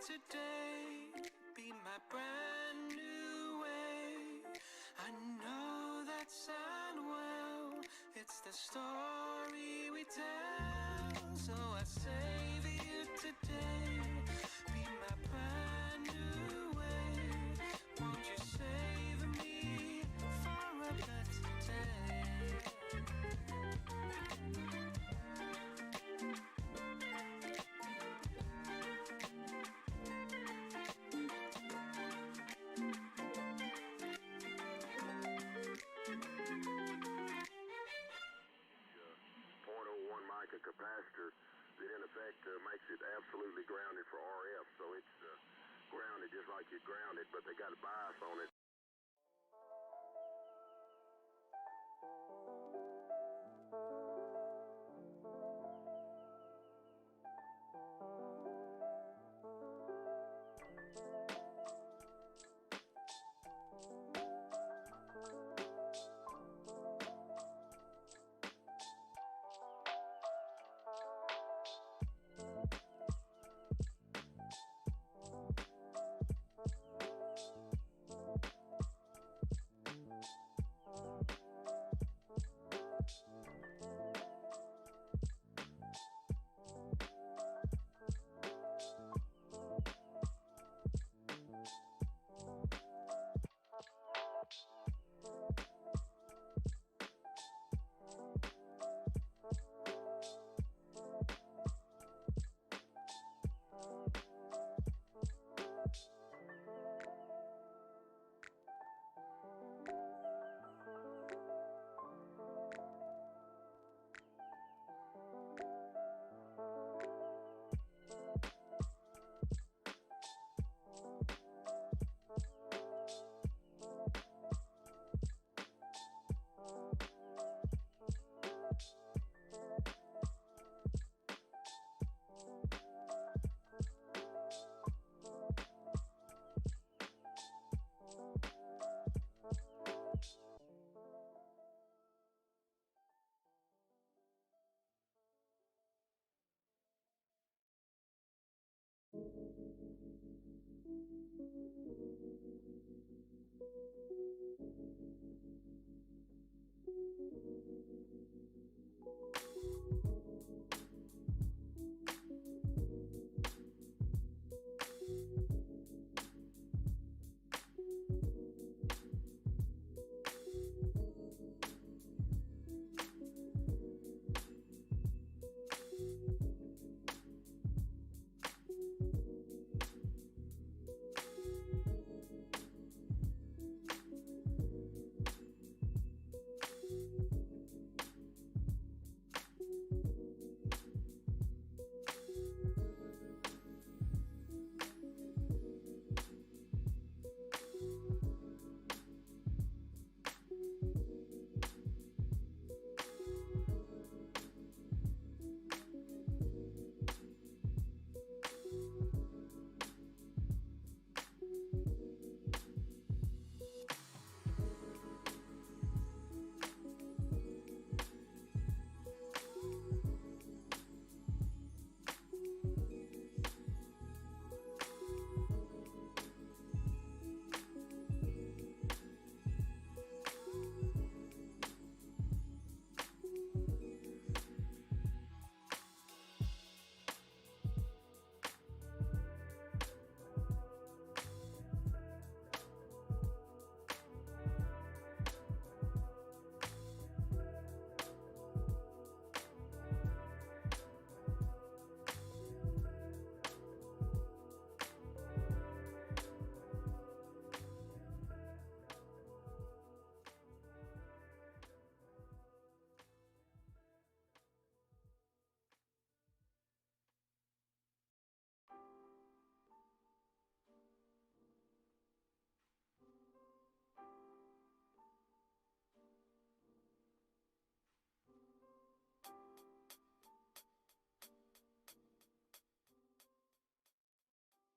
today be my brand new way. I know that sound well, it's the story we tell. So I save you today, be my brand new way. Won't you save me for a better day? Capacitor that in effect makes it absolutely grounded for RF, so it's grounded just like you're grounded, but they got a bias on it.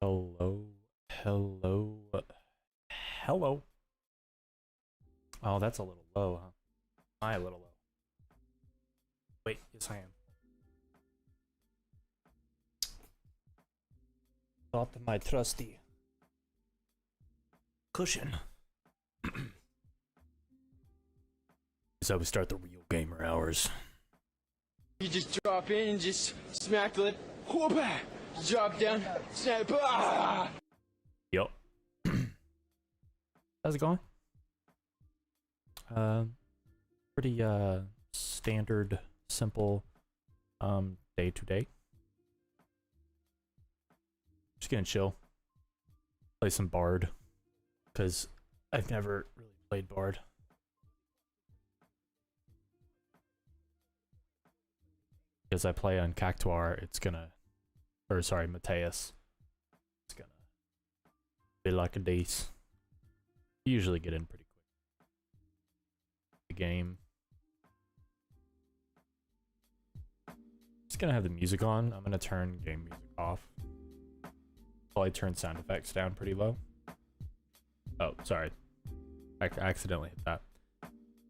Hello, hello, hello. Oh, that's a little low, huh? Am I a little low? Wait, yes I am. Off to my trusty cushion. So we start the real gamer hours. You just drop in and just smack the lip. Whoop-ah! Drop down, snap. Ah! Yup. How's it going? Pretty standard, simple day to day. Just gonna chill. Play some Bard. Because I've never really played Bard. Because I play on Cactuar, it's gonna... Or sorry, Mateus. It's gonna be like a dace. Usually get in pretty quick. The game. Just gonna have the music on. I'm gonna turn game music off. Probably turn sound effects down pretty low. Oh, sorry. I accidentally hit that.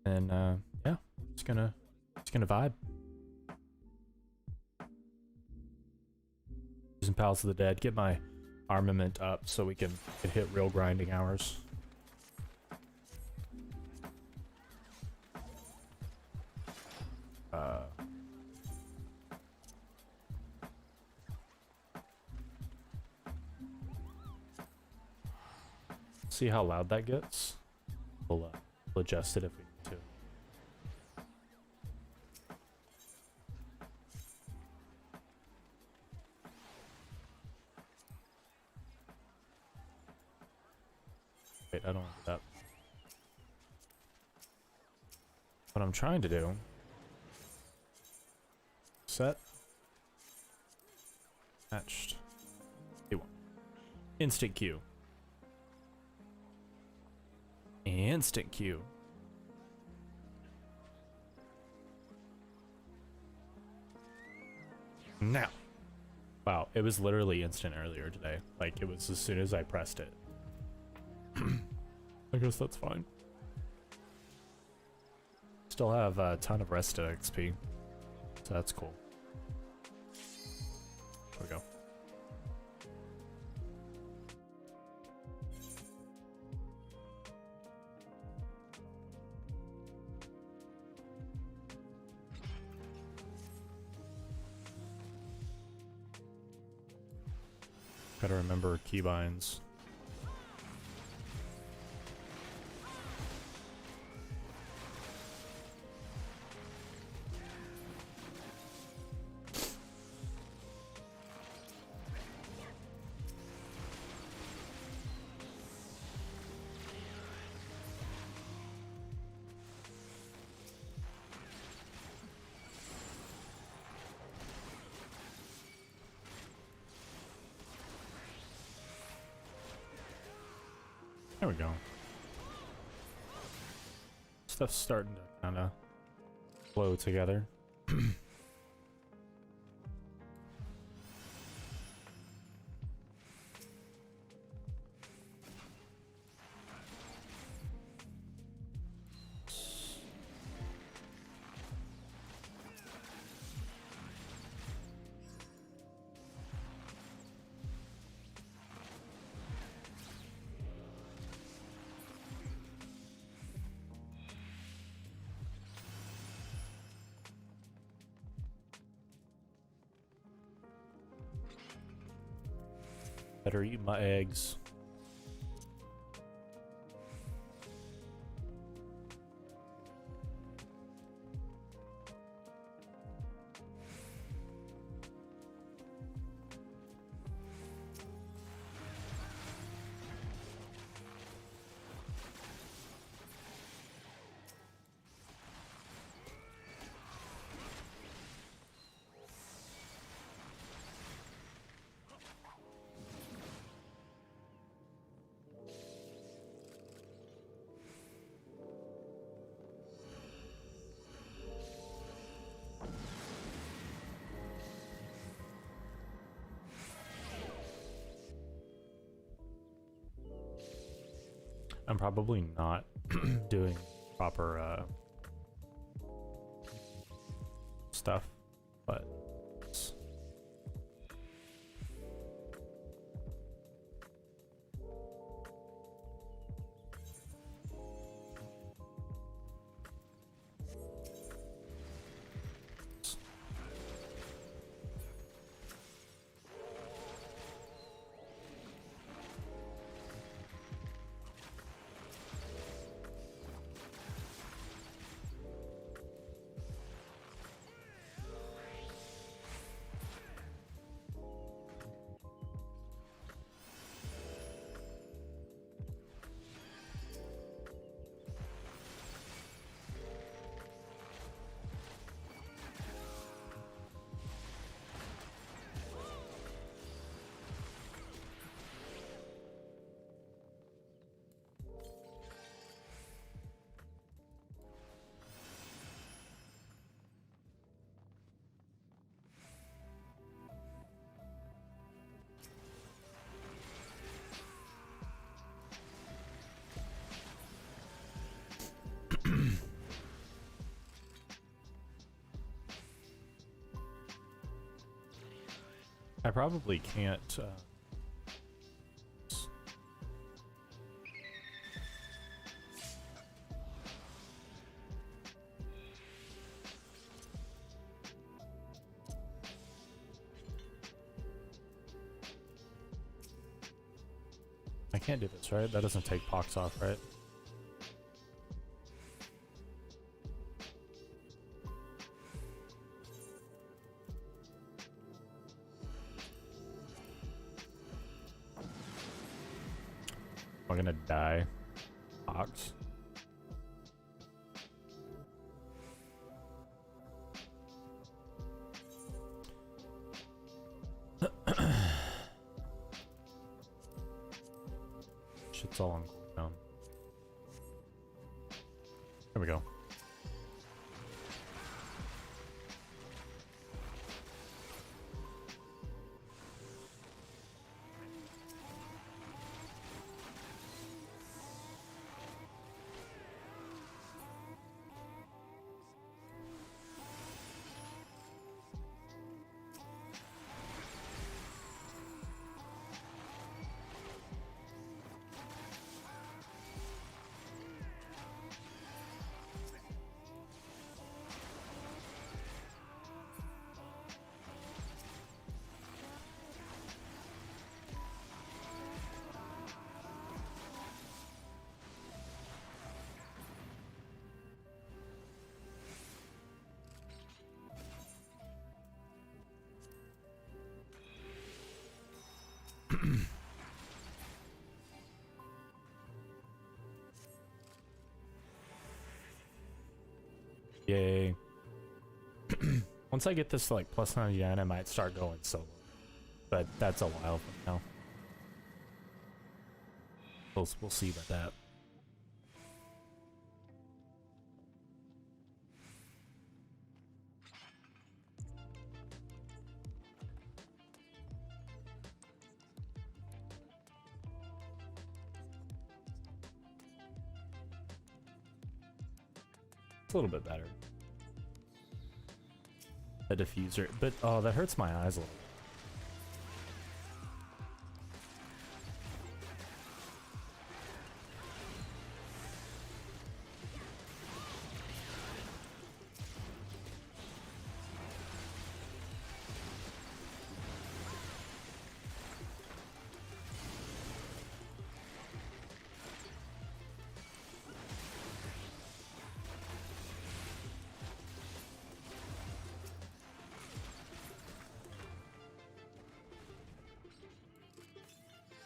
And yeah, just gonna vibe. Do some Palace of the Dead. Get my armament up so we can hit real grinding hours. See how loud that gets? We'll adjust it if we need to. Wait, I don't want that. What I'm trying to do... Set. Matched. A1. Instant queue. Instant queue. Now. Wow, it was literally instant earlier today. Like, it was as soon as I pressed it. I guess that's fine. Still have a ton of rested XP. So that's cool. There we go. Gotta remember keybinds. There we go. Stuff's starting to kind of flow together. Better eat my eggs. I'm probably not doing proper stuff, but I probably can't. I can't do this, right? That doesn't take pox off, right? Am I gonna die? Pox. Shit's all on cooldown. There we go. Yay. Once I get this to like plus 99, I might start going solo. But that's a while from now. We'll see about that. It's a little bit better. The diffuser, but oh, that hurts my eyes a little.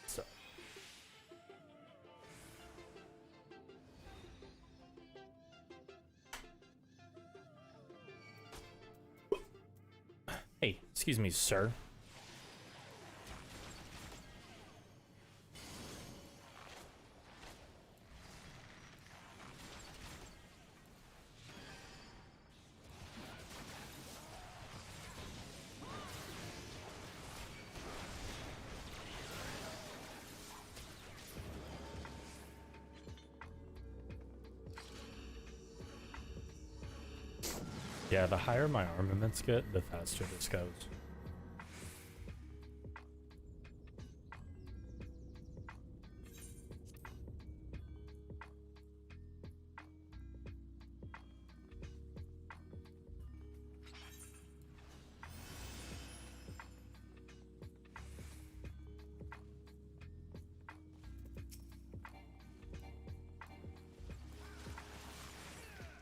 So. Hey, excuse me, sir. Yeah, the higher my armaments get, the faster this goes.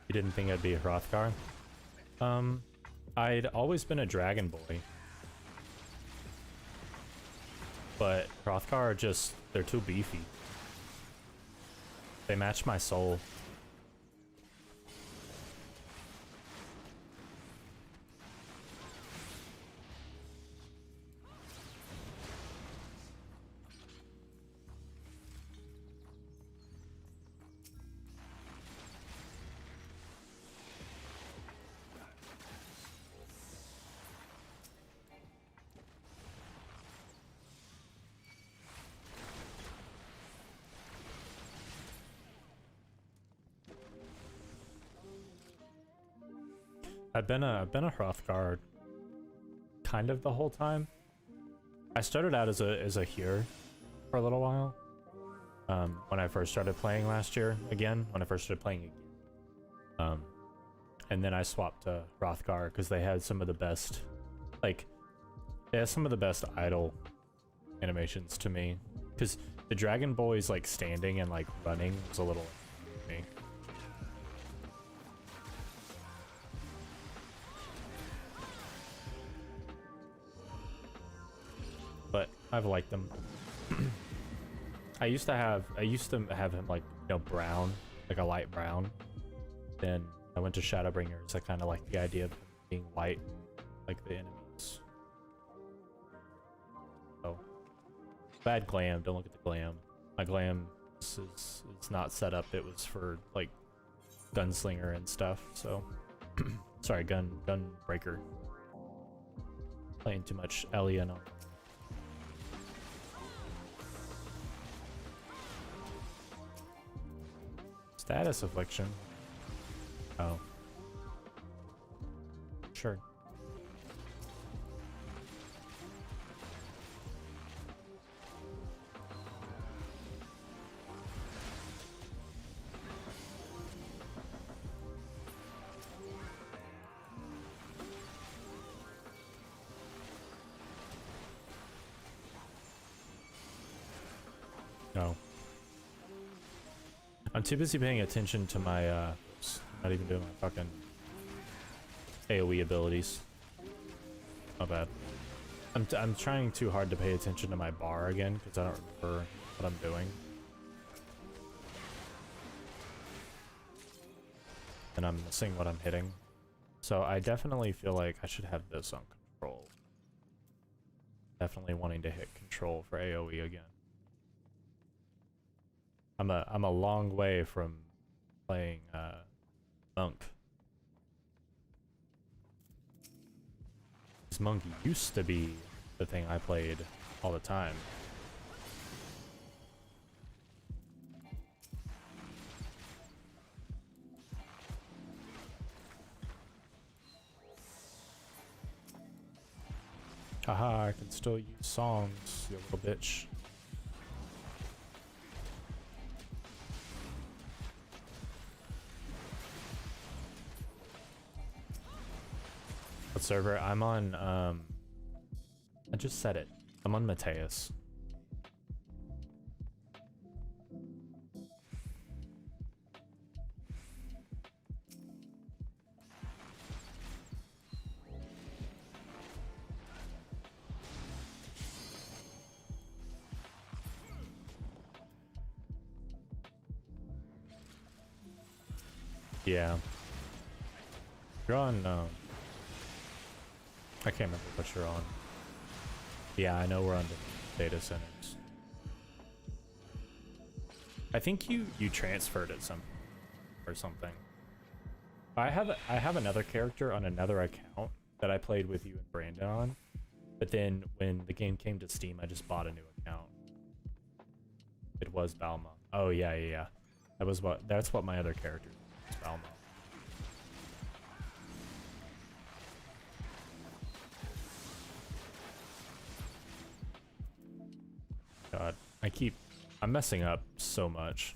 You didn't think I'd be a Hrothgar? I'd always been a dragon boy. But Hrothgar are just, they're too beefy. They match my soul. I've been a Hrothgar kind of the whole time, I started out as a healer for a little while. When I first started playing last year again, and then I swapped to Hrothgar because they had some of the best, like, they had some of the best idle animations to me. Because the Dragon Boy's like standing and like running was a little me. But I've liked them. I used to have him like, you know, brown, like a light brown. Then I went to Shadowbringers. I kind of like the idea of him being white, like the enemies. Oh, bad glam. Don't look at the glam. My glam is not set up. It was for like gunslinger and stuff. So, sorry, gunbreaker. Playing too much Alien on. Status affliction. Oh. Sure. No. I'm too busy paying attention to my, not even doing my fucking AoE abilities. Not bad. I'm trying too hard to pay attention to my bar again, because I don't remember what I'm doing. And I'm missing what I'm hitting. So I definitely feel like I should have this on control. Definitely wanting to hit control for AoE again. I'm a long way from playing Monk. This Monk used to be the thing I played all the time. Haha, I can still use songs, you little bitch. What server? I'm on, I just said it. I'm on Mateus. Yeah. You're on, I can't remember what you're on. Yeah, I know we're on data centers. I think you transferred it or something. I have another character on another account that I played with you and Brandon on, but then when the game came to Steam, I just bought a new account. It was Balma. Oh yeah. That's what my other character is, Balma. God, I'm messing up so much.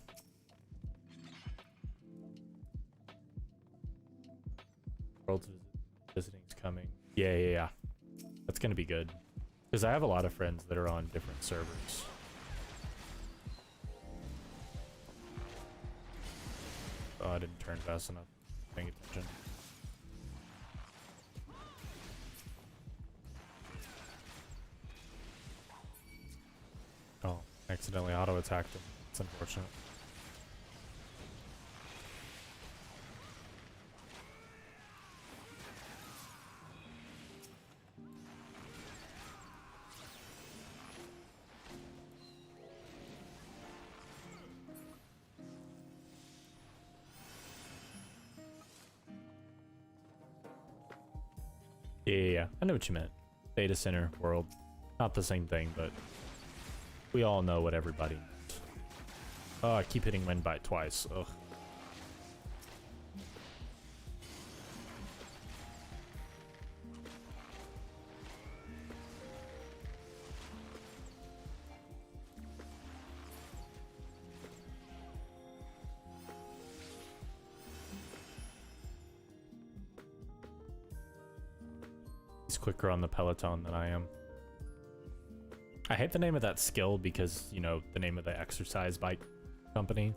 World visiting's coming. Yeah. That's gonna be good. Because I have a lot of friends that are on different servers. Oh, I didn't turn fast enough. Paying attention. Oh, accidentally auto-attacked him. It's unfortunate. Yeah. I know what you meant. Data center world. Not the same thing, but we all know what everybody meant. Oh, I keep hitting wind bite twice. Ugh. He's quicker on the Peloton than I am. I hate the name of that skill because, you know, the name of the exercise bike company.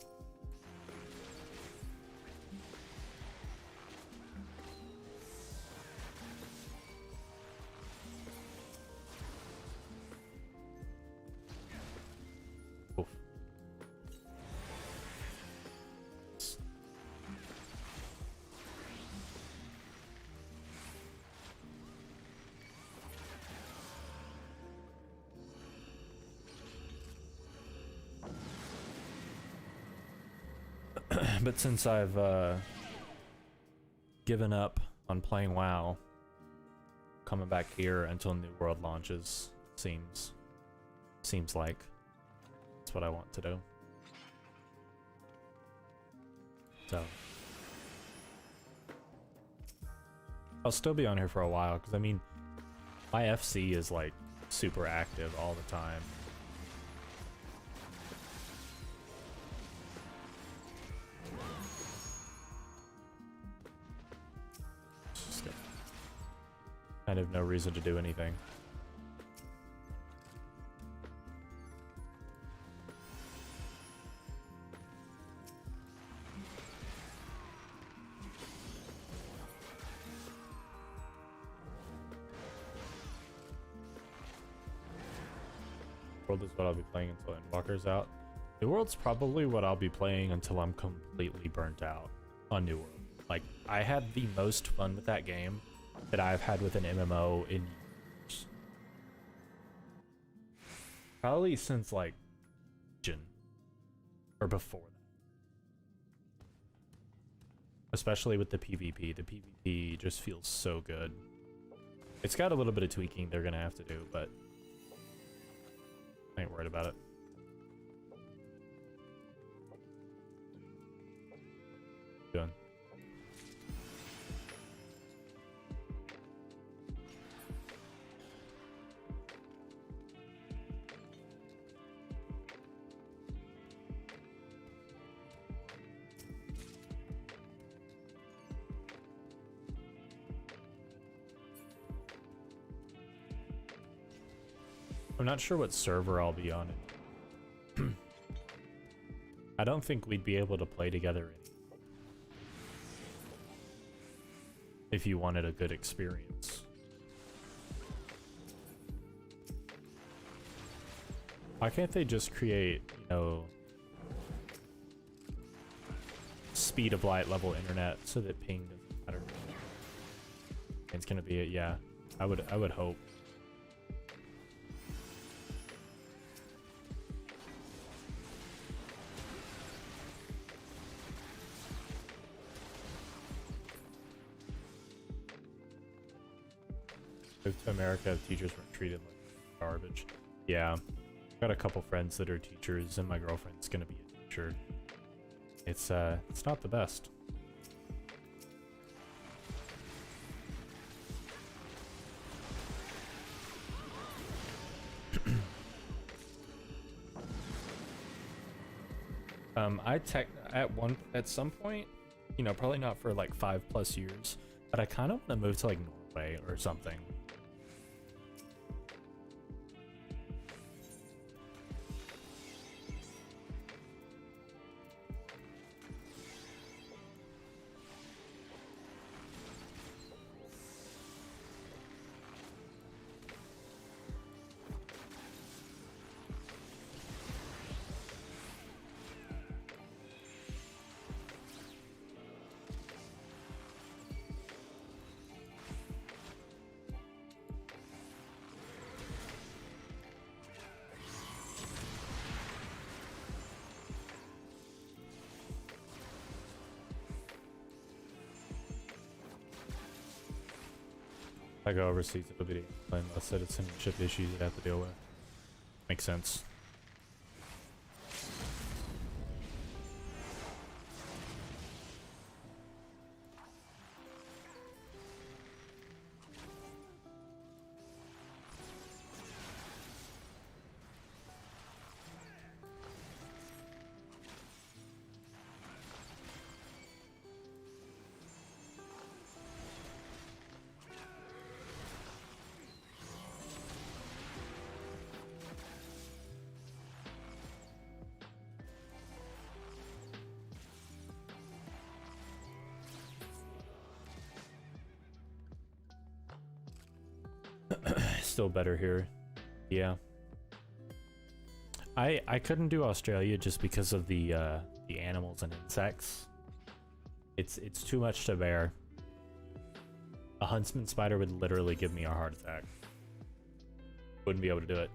Oof. But since I've given up on playing WoW, coming back here until New World launches seems like that's what I want to do. So I'll still be on here for a while because I mean my FC is like super active all the time. Kind of no reason to do anything. World is what I'll be playing until Endwalker's out. New World's probably what I'll be playing until I'm completely burnt out on New World. Like, I had the most fun with that game that I've had with an MMO in years. Probably since like Jin or before that. Especially with the PvP. The PvP just feels so good. It's got a little bit of tweaking they're gonna have to do, but I ain't worried about it. Doing. I'm not sure what server I'll be on. I don't think we'd be able to play together if you wanted a good experience. Why can't they just create, you know, speed of light level internet so that ping doesn't matter? It's gonna be it, yeah. I would hope. Moved to America, teachers weren't treated like garbage. Yeah, got a couple friends that are teachers, and my girlfriend's gonna be a teacher. It's not the best. At some point, you know, probably not for like 5+ years, but I kind of want to move to like Norway or something. If I go overseas, it'll be less citizenship issues you have to deal with. Makes sense. Still better here. Yeah. I couldn't do Australia just because of the animals and insects. It's too much to bear. A huntsman spider would literally give me a heart attack. Wouldn't be able to do it.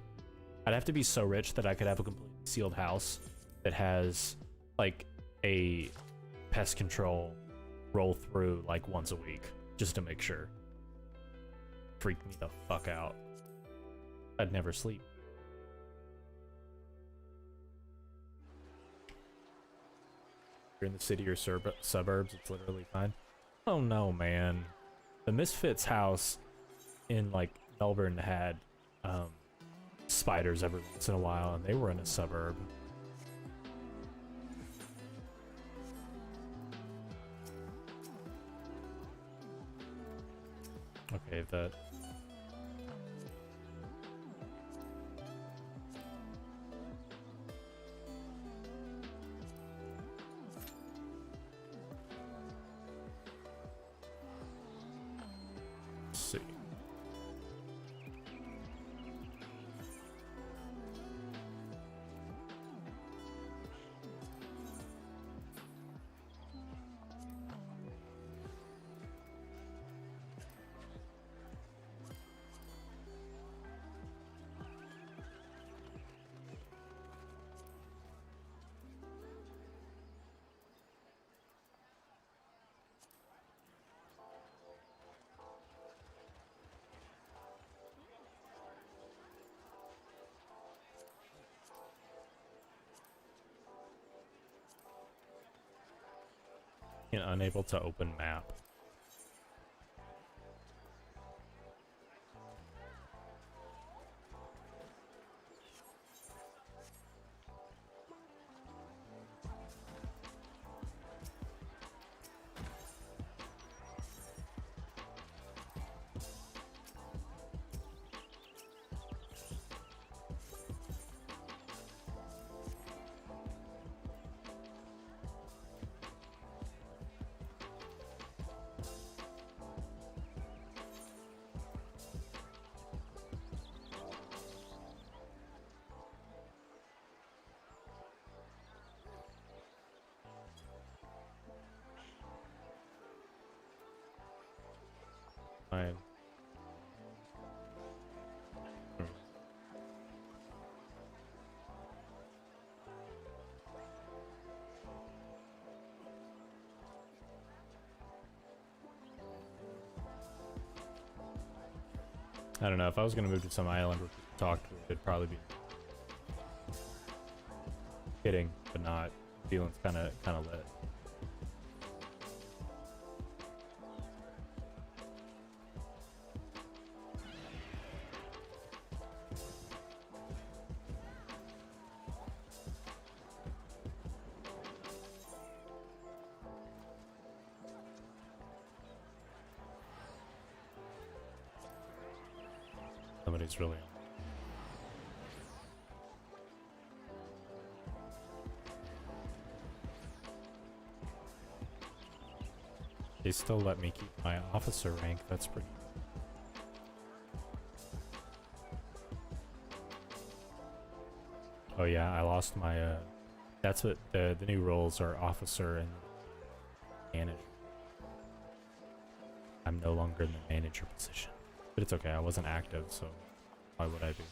I'd have to be so rich that I could have a completely sealed house that has like a pest control roll through like once a week just to make sure. Freak me the fuck out. I'd never sleep. If you're in the city or suburbs, it's literally fine. Oh no, man. The Misfits house in like Melbourne had spiders every once in a while, and they were in a suburb. Okay, that. Let's see. Unable to open map. Fine. I don't know, if I was gonna move to some island where people talked, it'd probably be kidding, but not. Feeling's kinda lit. Somebody's really on. They still let me keep my officer rank, that's pretty. Oh yeah, I lost my that's what the new roles are, officer and manager. I'm no longer in the manager position. But it's okay, I wasn't active, so why would I be?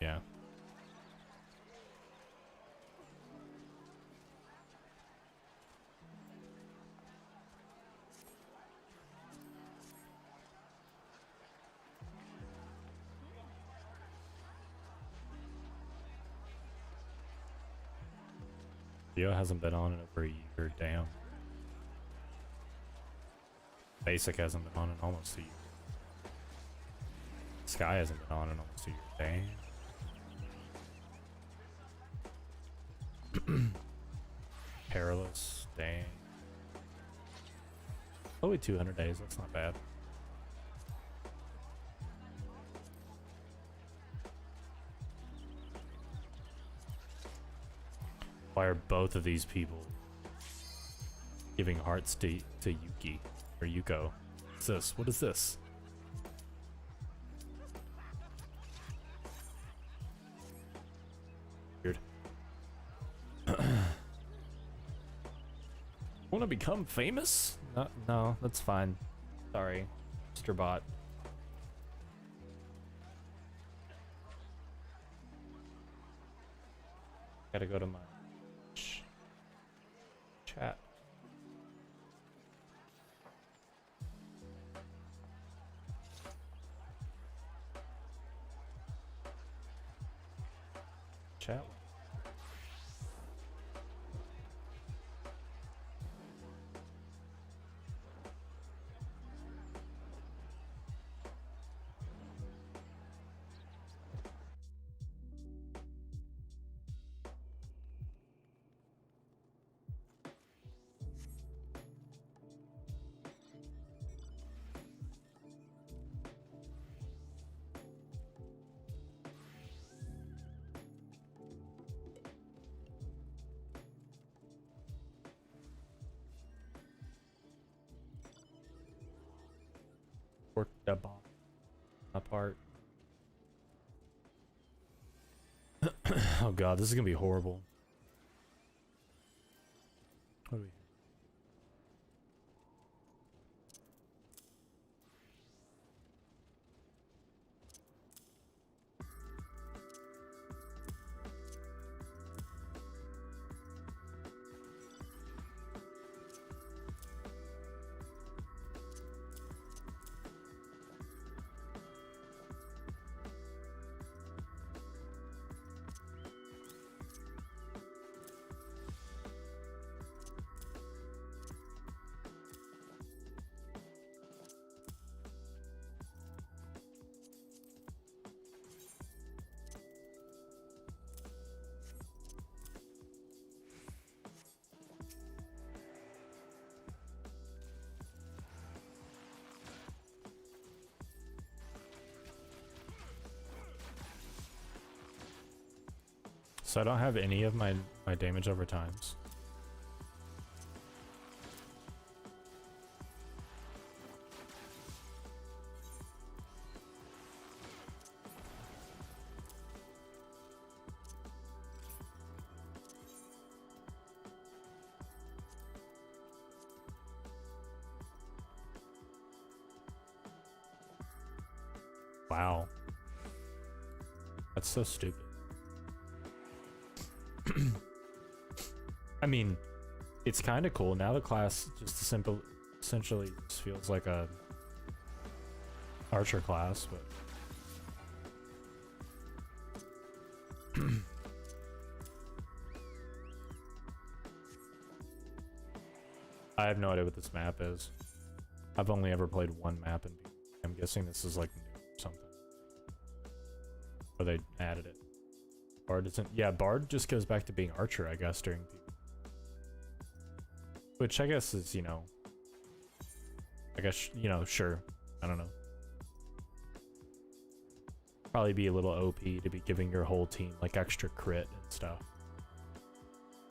Yeah. Video hasn't been on in over a year, damn. Basic hasn't been on in almost a year. Sky hasn't been on in almost a year, dang. Perilous, dang. Only 200 days, that's not bad. Why are both of these people Giving hearts to Yuki or Yuko. What's this? What is this? Weird. Want to become famous? No, that's fine. Sorry, Mr. Bot. Gotta go to my chat. Chat. Work the bomb apart. Oh god, this is gonna be horrible. What do we? So I don't have any of my damage over times. Wow. That's so stupid. I mean, it's kind of cool. Now the class just essentially just feels like a archer class, but I have no idea what this map is. I've only ever played one map, and I'm guessing this is like new or something. Or they added it. Bard isn't. Yeah, Bard just goes back to being archer, I guess, during PvP. Which I guess is, you know, I guess, you know, sure. I don't know. Probably be a little OP to be giving your whole team like extra crit and stuff.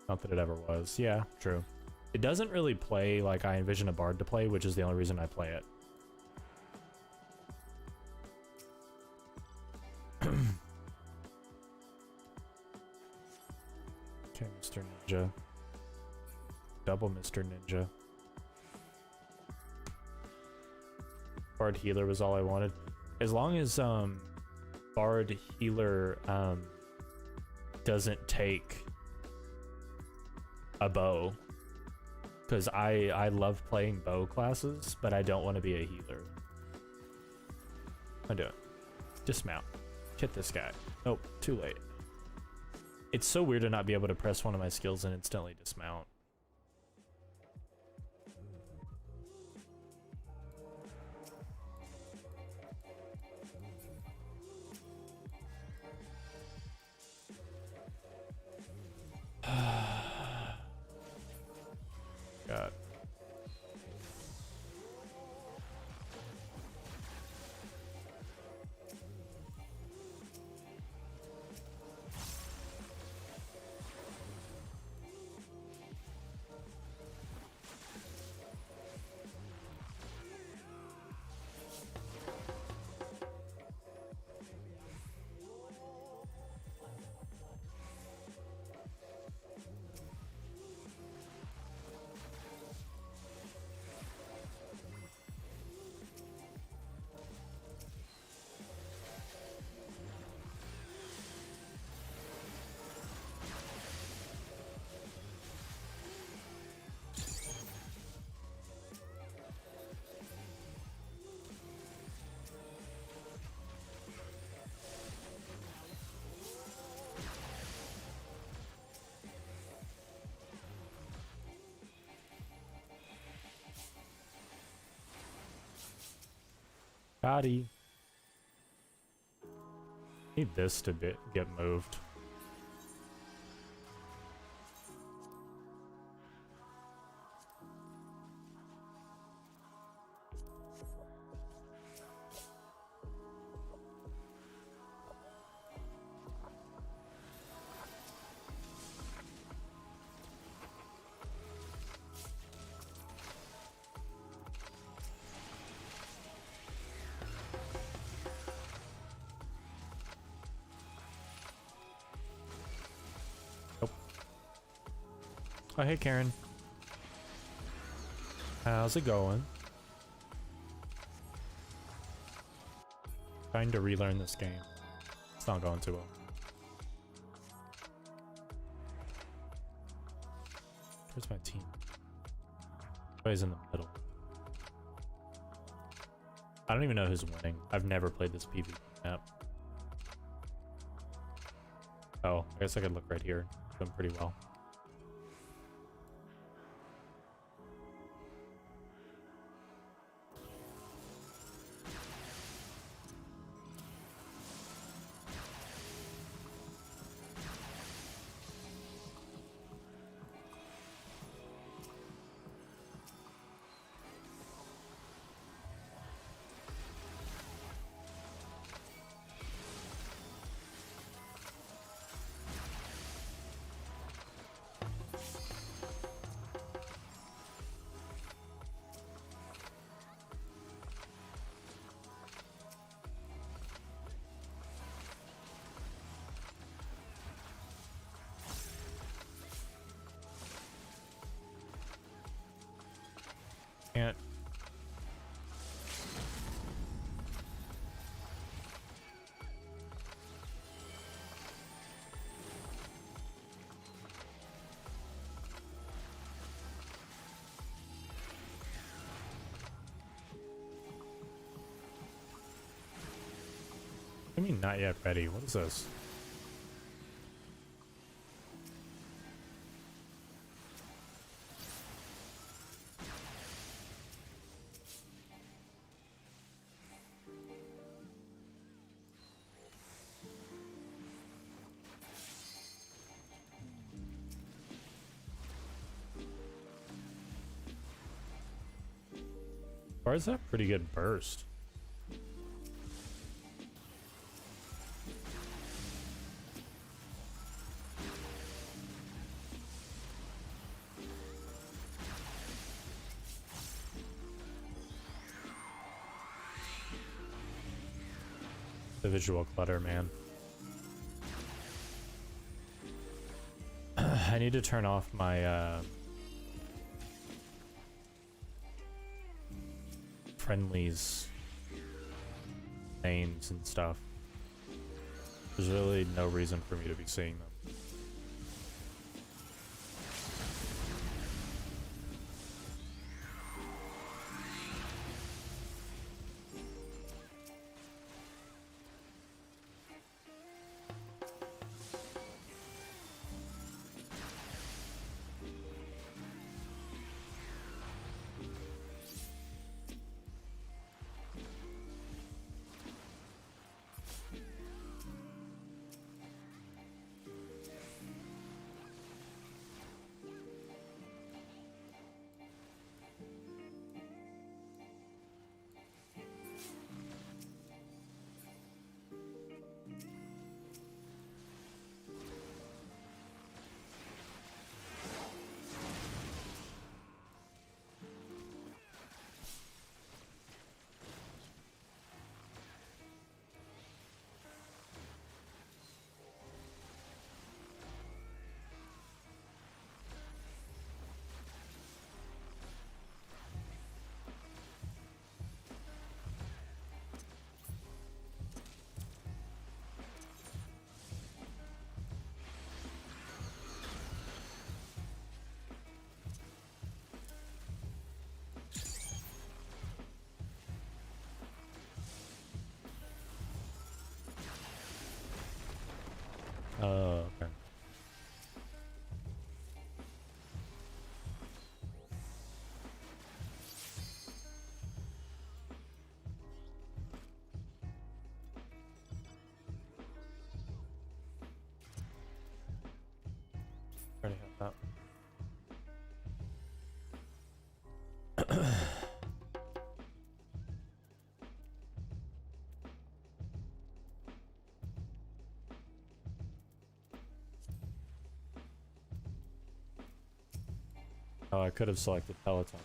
Not that it ever was. Yeah, true. It doesn't really play like I envision a Bard to play, which is the only reason I play it. Okay, Mr. Ninja. Double Mr. Ninja. Bard healer was all I wanted. As long as Bard healer doesn't take a bow. Because I love playing bow classes, but I don't want to be a healer. I do it. Dismount. Hit this guy. Oh, too late. It's so weird to not be able to press one of my skills and instantly dismount. God. Patty. Need this to get moved. Oh, hey, Karen. How's it going? Trying to relearn this game. It's not going too well. Where's my team? Everybody's in the middle. I don't even know who's winning. I've never played this PvP map. Oh, I guess I could look right here. Doing pretty well. Can't. I mean, not yet ready. What is this? Or is that pretty good burst? The visual clutter, man. I need to turn off my friendlies names and stuff. There's really no reason for me to be seeing them. Oh, I could have selected Peloton.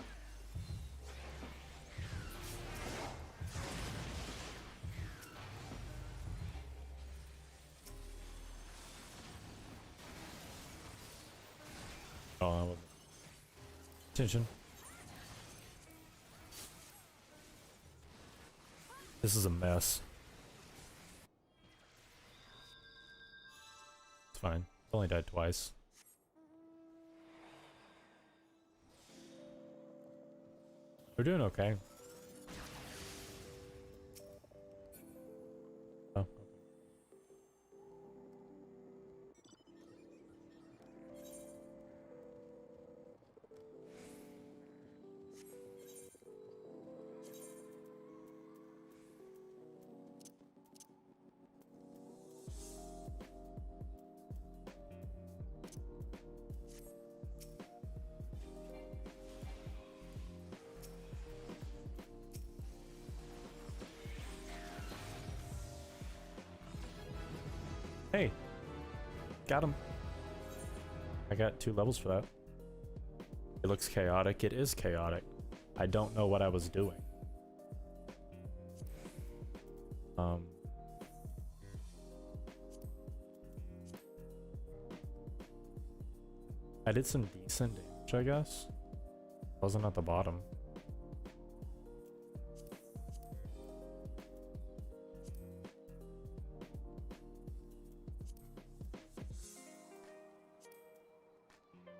Oh, I wasn't. Attention. This is a mess. It's fine. Only died twice. We're doing okay. Oh. Hey, got him. I got 2 levels for that. It looks chaotic. It is chaotic. I don't know what I was doing. I did some decent damage, I guess. Wasn't at the bottom.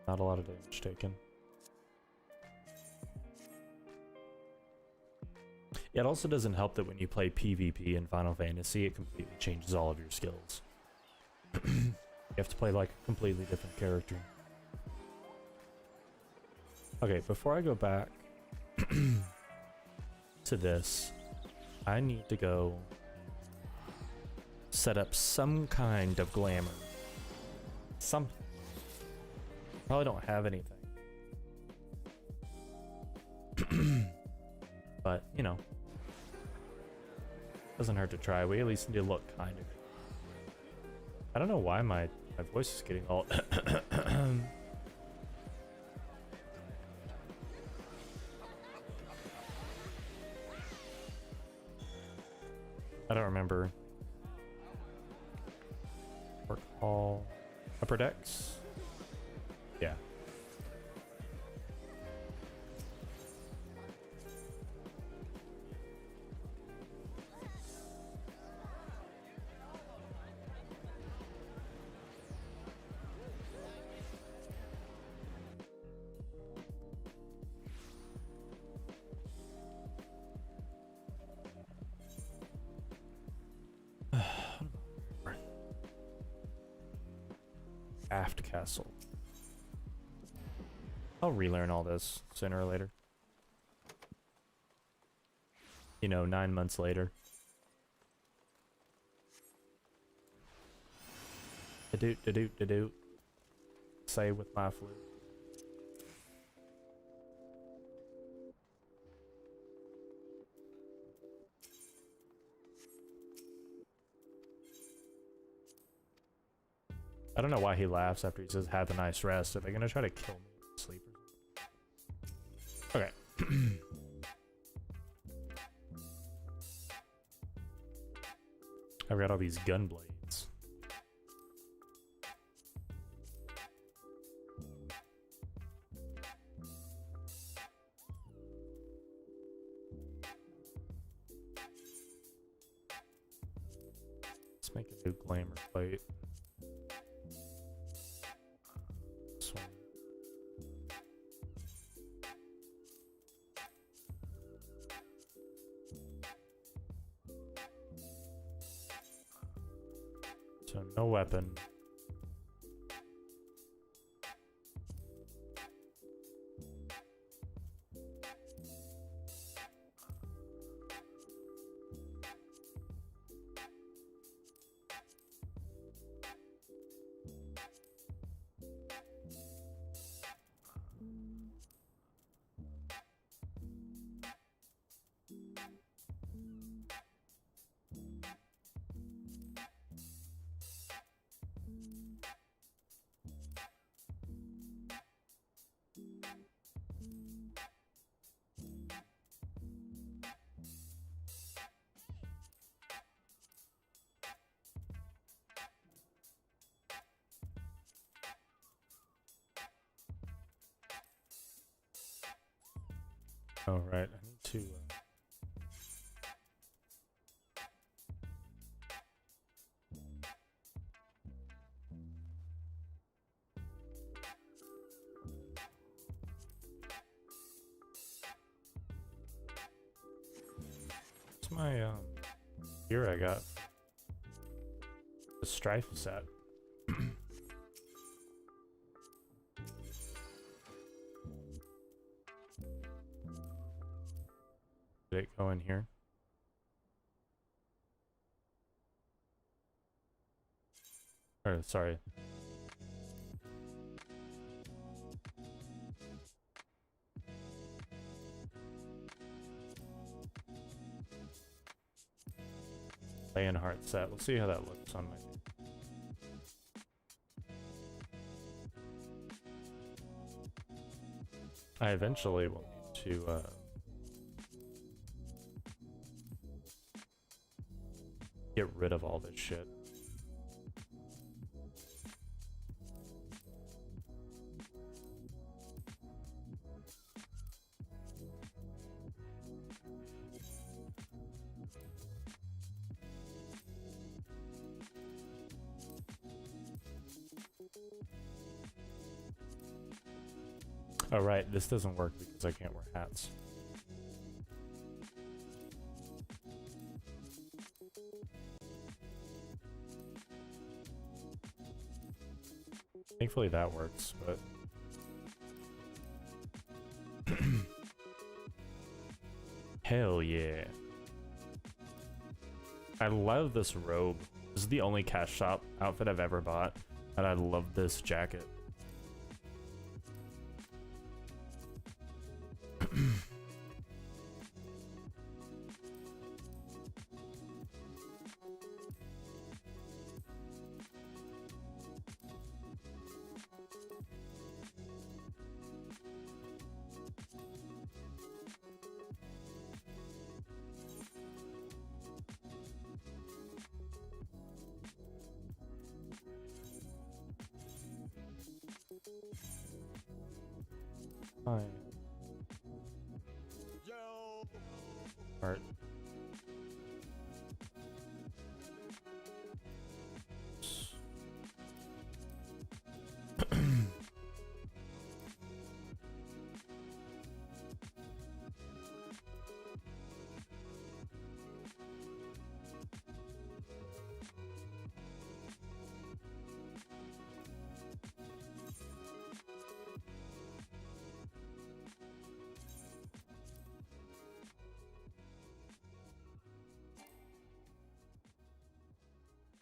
Not a lot of damage taken. Yeah, it also doesn't help that when you play PvP in Final Fantasy, it completely changes all of your skills. You have to play like a completely different character. Okay, before I go back to this, I need to go set up some kind of glamour. Something. Probably don't have anything. But, you know. Doesn't hurt to try. We at least need to look kind of. I don't know why my voice is getting all I don't remember. Work hall. Upper decks? Yeah. Aft castle. I'll relearn all this sooner or later. You know, 9 months later. Da-doot. Say with my flute. I don't know why he laughs after he says have a nice rest. Are they gonna try to kill me with sleepers? Okay. I've got all these gun blades. Let's make a new glamour plate. This one. So no weapon. Oh, right. I need to... What's my, gear I got? The strife set. Did it go in here? Or, sorry. Laying heart set. Let's see how that looks on my... I eventually will need to, get rid of all this shit. Oh right, this doesn't work because I can't wear hats. Thankfully that works, but... Hell yeah. I love this robe. This is the only cash shop outfit I've ever bought, and I love this jacket. Fine. Art.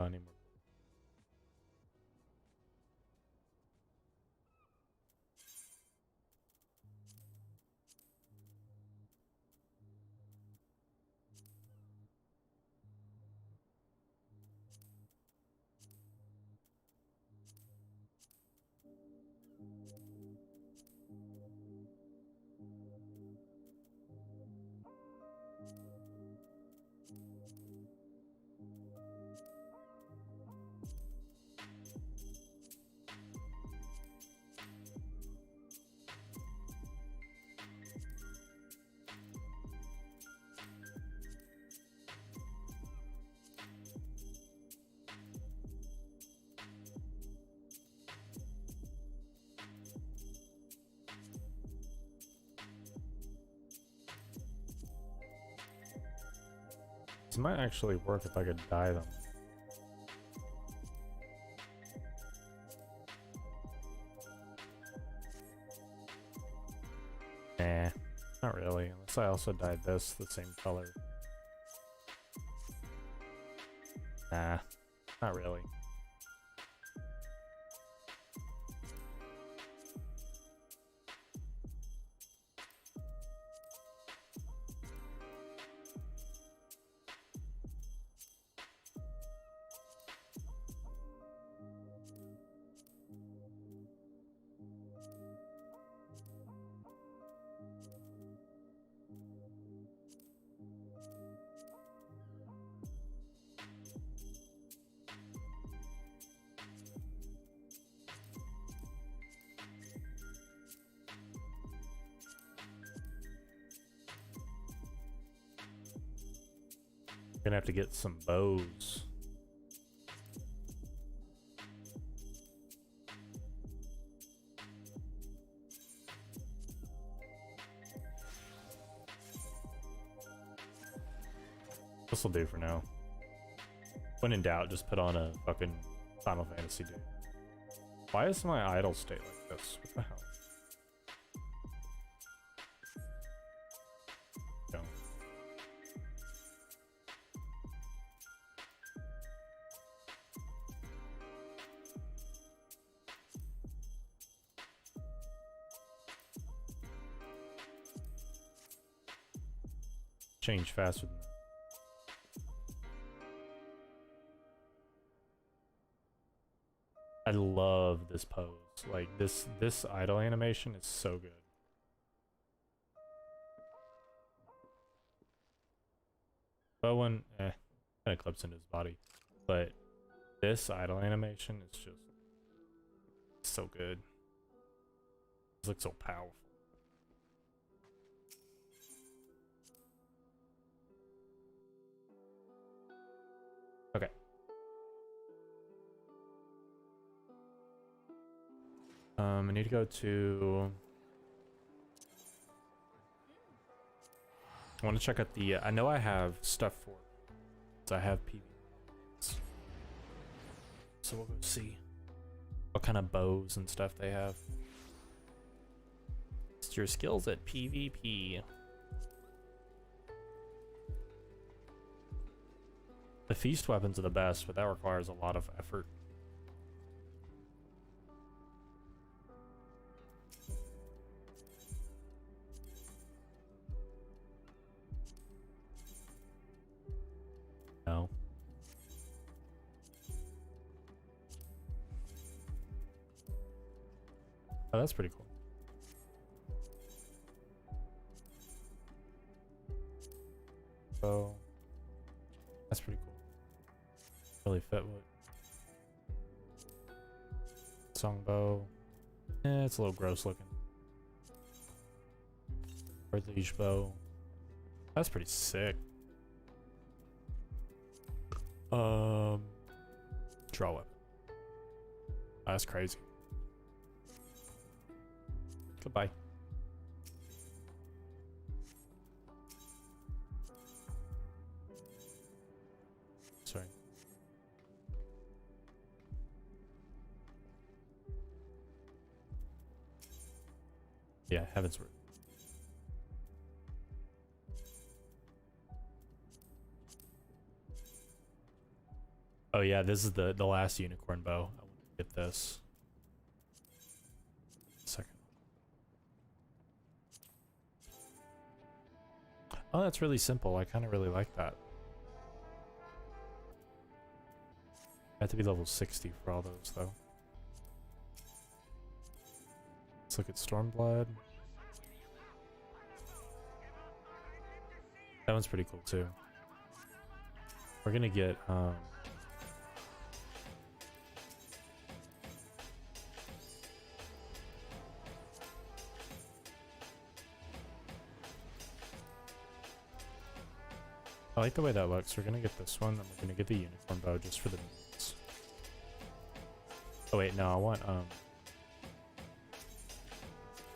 Anymore. This might actually work if I could dye them. Nah, not really, unless I also dyed this the same color. Nah, not really. Gonna have to get some bows. This'll do for now. When in doubt, just put on a fucking Final Fantasy dude. Why is my idle state like this? What the hell? No. Change faster than that. I love this pose. Like this idle animation is so good. Bowen, kind of clips into his body, but this idle animation is just so good. It looks so powerful. Okay. I need to go to... I want to check out the... I know I have stuff for it. So I have PV. So we'll go see what kind of bows and stuff they have. It's your skills at PvP. The feast weapons are the best, but that requires a lot of effort. No. Oh, that's pretty cool. Oh, that's pretty cool. Really fit with songbow. It's a little gross looking. Or leash bow. That's pretty sick. Draw weapon. That's crazy. Goodbye. Sorry. Yeah, Heaven's Word. Oh yeah, this is the last unicorn bow. I want to get this. Second. Oh, that's really simple. I kind of really like that. I have to be level 60 for all those though. Let's look at Stormblood. That one's pretty cool too. We're gonna get I like the way that looks. We're gonna get this one, then we're gonna get the unicorn bow just for the minions. Oh wait, no, I want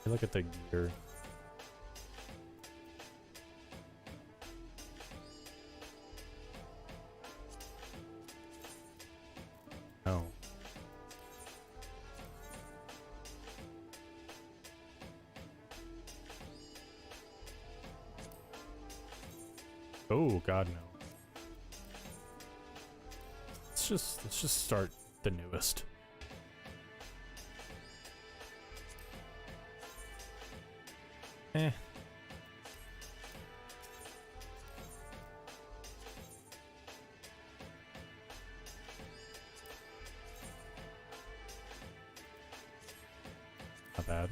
look at the gear. No. Oh god, no. Let's just start the newest. Eh. Not bad.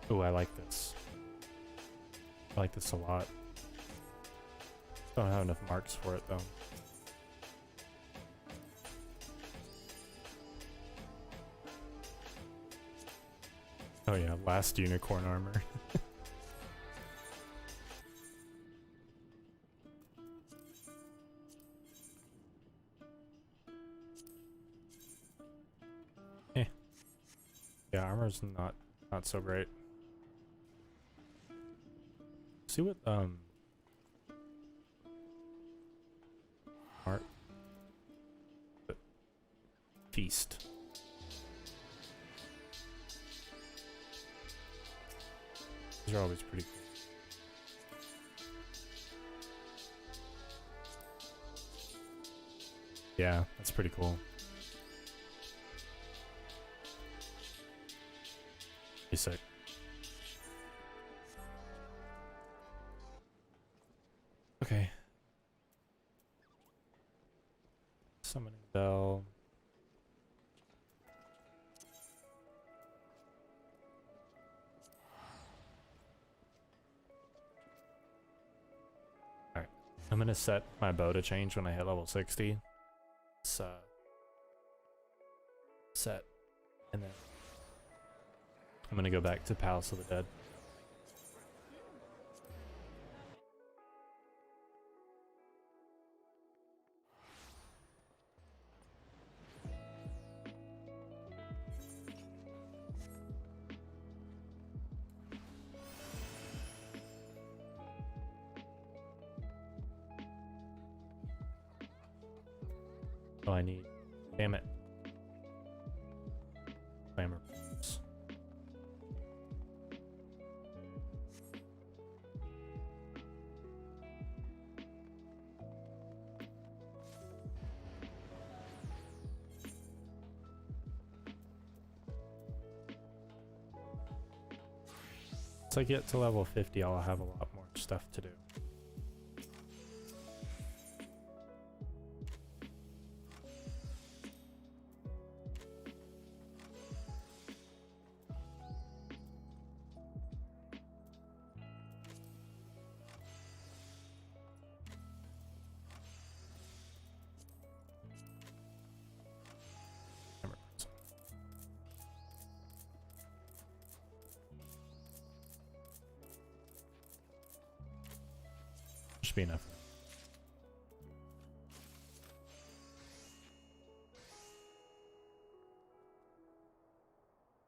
Oh, I like this. I like this a lot. Don't have enough marks for it though. Oh yeah, last unicorn armor. Eh. Yeah, armor's not so great. See what art feast. These are always pretty cool. Yeah, that's pretty cool. Pretty sick. Okay. Summoning bell. Alright. I'm gonna set my bow to change when I hit level 60. It's set. And then I'm gonna go back to Palace of the Dead. Oh, I need. Damn it. Clamor. Once I get to level 50, I'll have a lot more stuff to do. Should be enough.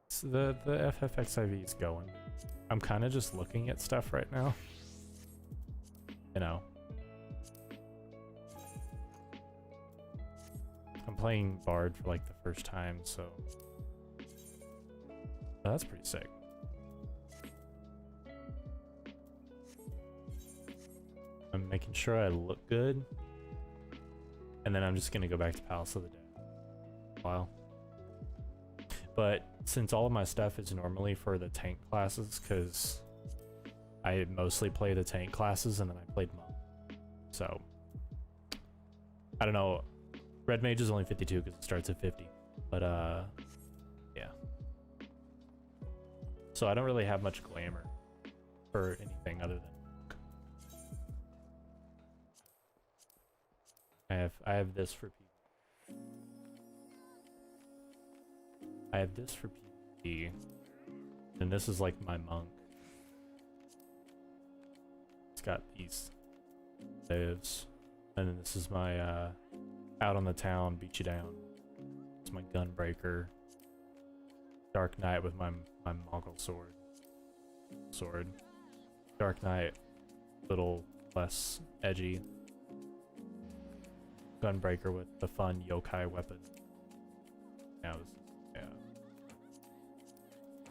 So the FFXIV is going. I'm kind of just looking at stuff right now. You know. I'm playing Bard for like the first time, so that's pretty sick. I'm making sure I look good, and then I'm just gonna go back to Palace of the Dead. Wow. But since all of my stuff is normally for the tank classes, because I mostly play the tank classes and then I played monk, so I don't know. Red Mage is only 52 because it starts at 50, but yeah. So I don't really have much glamour for anything other than. I have this for PvP. I have this for PvP. And this is like my monk. It's got these lives. And then this is my out on the town, beat you down. It's my gunbreaker. Dark Knight with my Mongol sword. Dark Knight, little less edgy. Gunbreaker with the fun yokai weapon. Yeah,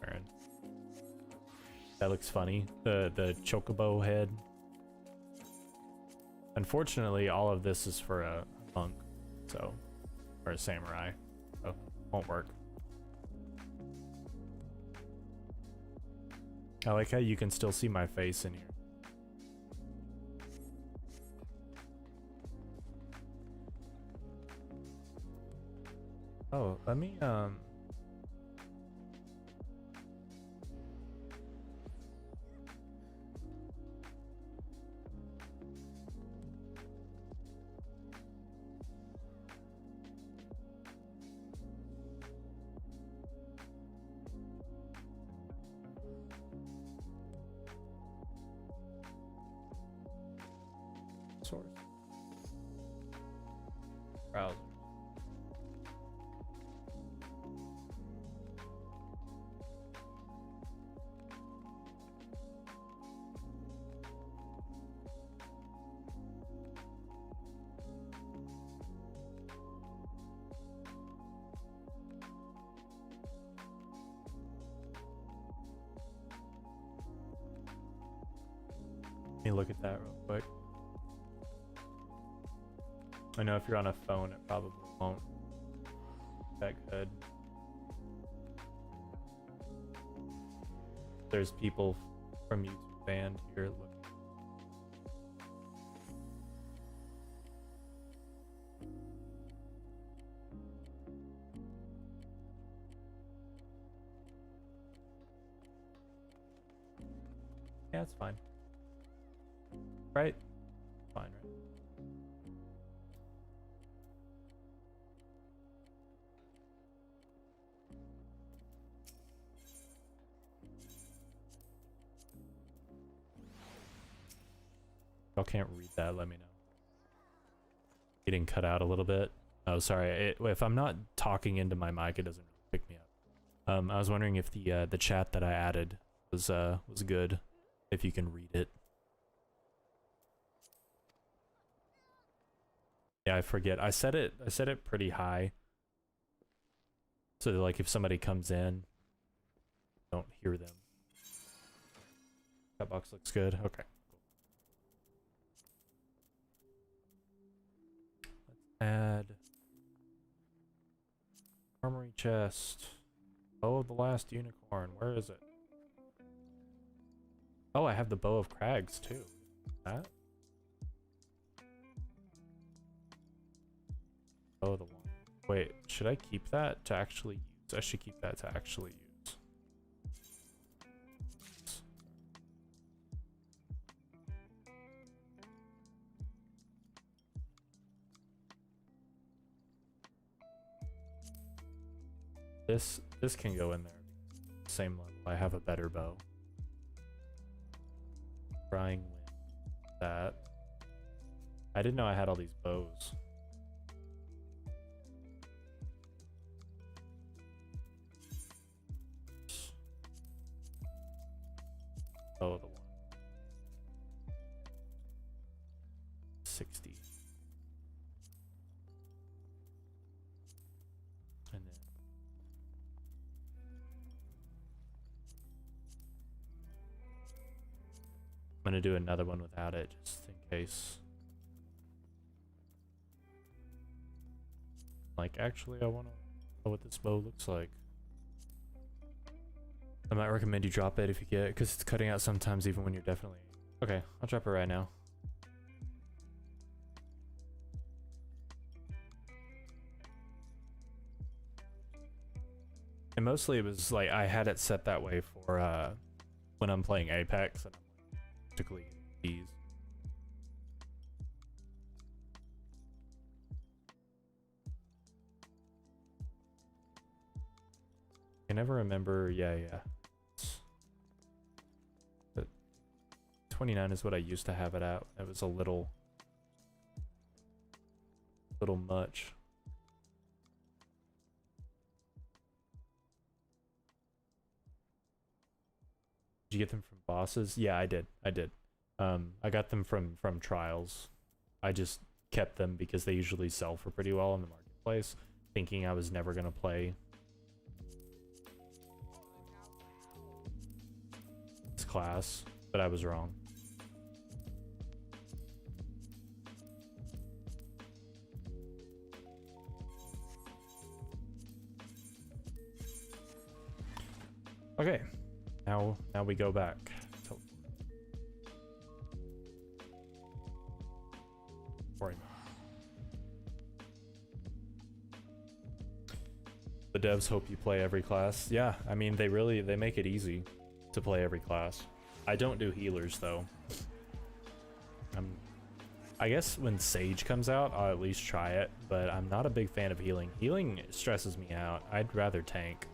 Alright. That looks funny. The chocobo head. Unfortunately, all of this is for a monk, so or a samurai, so won't work. I like how you can still see my face in here. Oh, let me source. Browser. Let me look at that real quick. I know if you're on a phone, it probably won't be that good. There's people from YouTube banned here. Look. Yeah, it's fine. Right? Fine, right? Y'all can't read that, let me know. It didn't cut out a little bit. Oh, sorry. If I'm not talking into my mic, it doesn't pick me up. I was wondering if the chat that I added was good. If you can read it. Yeah, I forget. I set it pretty high. So that, like, if somebody comes in, don't hear them. That box looks good. Okay. Add armory chest. Bow of the last unicorn. Where is it? Oh, I have the bow of crags too. That? Bow of the one. Wait, should I keep that to actually use? I should keep that to actually use. This can go in there. Same level. I have a better bow. Frying wind. That. I didn't know I had all these bows. Oh, the one. 60. And then I'm gonna do another one without it, just in case. Like, actually, I wanna know what this bow looks like. I might recommend you drop it if you get it, because it's cutting out sometimes even when you're definitely... Okay, I'll drop it right now. And mostly it was like, I had it set that way for when I'm playing Apex, and I'm particularly these. I never remember, yeah. But 29 is what I used to have it at. It was a little much. Did you get them from bosses? Yeah, I did. I got them from trials. I just kept them because they usually sell for pretty well in the marketplace, thinking I was never gonna play this class, but I was wrong. Okay, now we go back. The devs hope you play every class. Yeah, I mean, they make it easy to play every class. I don't do healers though. I guess when Sage comes out, I'll at least try it, but I'm not a big fan of healing. Healing stresses me out. I'd rather tank.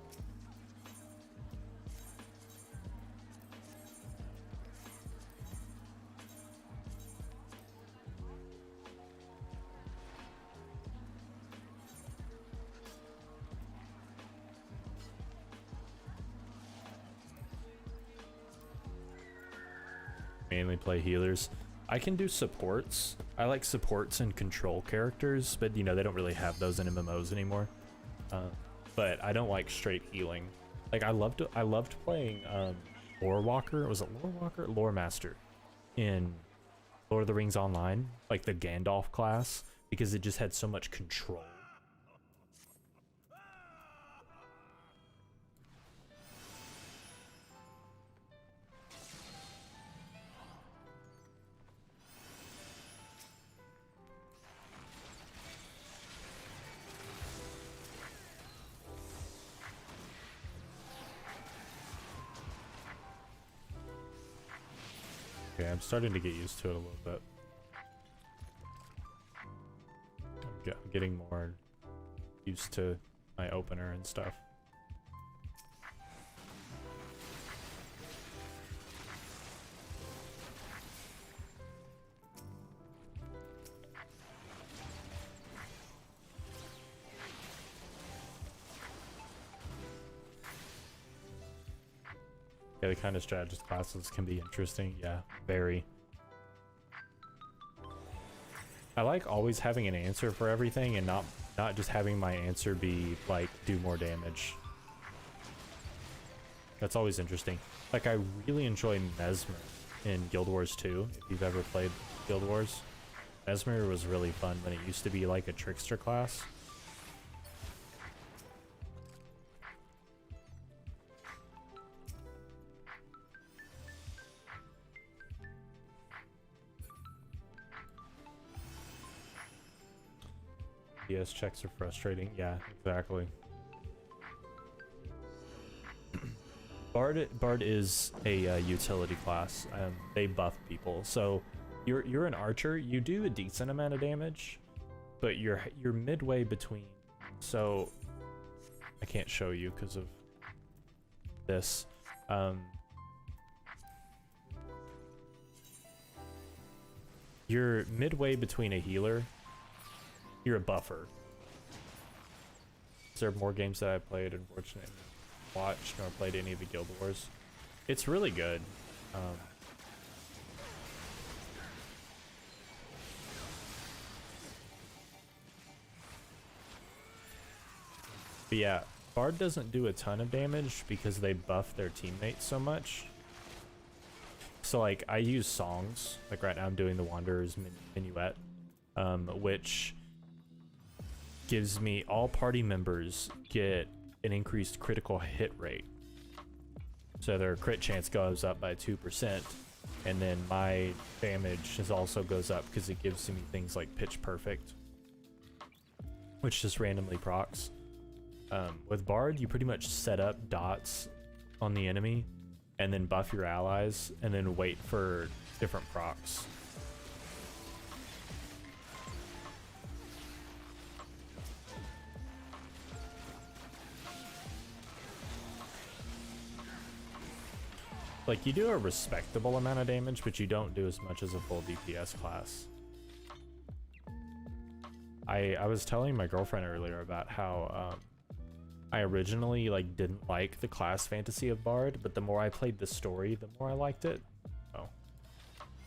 mainly play healers. I can do supports. I like supports and control characters, but you know, they don't really have those in MMOs anymore. But I don't like straight healing. Like I loved playing Lore Walker. Was it Lore Walker? Lore Master in Lord of the Rings Online, like the Gandalf class, because it just had so much control. Okay, I'm starting to get used to it a little bit. I'm getting more used to my opener and stuff. Yeah, the kind of strategist classes can be interesting. Yeah, very. I like always having an answer for everything and not just having my answer be like do more damage. That's always interesting. Like I really enjoy Mesmer in Guild Wars 2. If you've ever played Guild Wars, Mesmer was really fun when it used to be like a trickster class. PS checks are frustrating. Yeah, exactly. Bard is a utility class. They buff people. So you're an archer. You do a decent amount of damage, but you're midway between. So I can't show you because of this. You're midway between a healer. You're a buffer. There are more games that I played, unfortunately, watched nor played any of the Guild Wars. It's really good. But yeah, Bard doesn't do a ton of damage because they buff their teammates so much. So like I use songs, like right now I'm doing the Wanderer's Minuet, which gives me all party members get an increased critical hit rate. So their crit chance goes up by 2%, and then my damage also goes up because it gives me things like Pitch Perfect, which just randomly procs. With Bard, you pretty much set up dots on the enemy and then buff your allies and then wait for different procs. Like, you do a respectable amount of damage, but you don't do as much as a full DPS class. I was telling my girlfriend earlier about how I originally like didn't like the class fantasy of Bard, but the more I played the story, the more I liked it. Oh,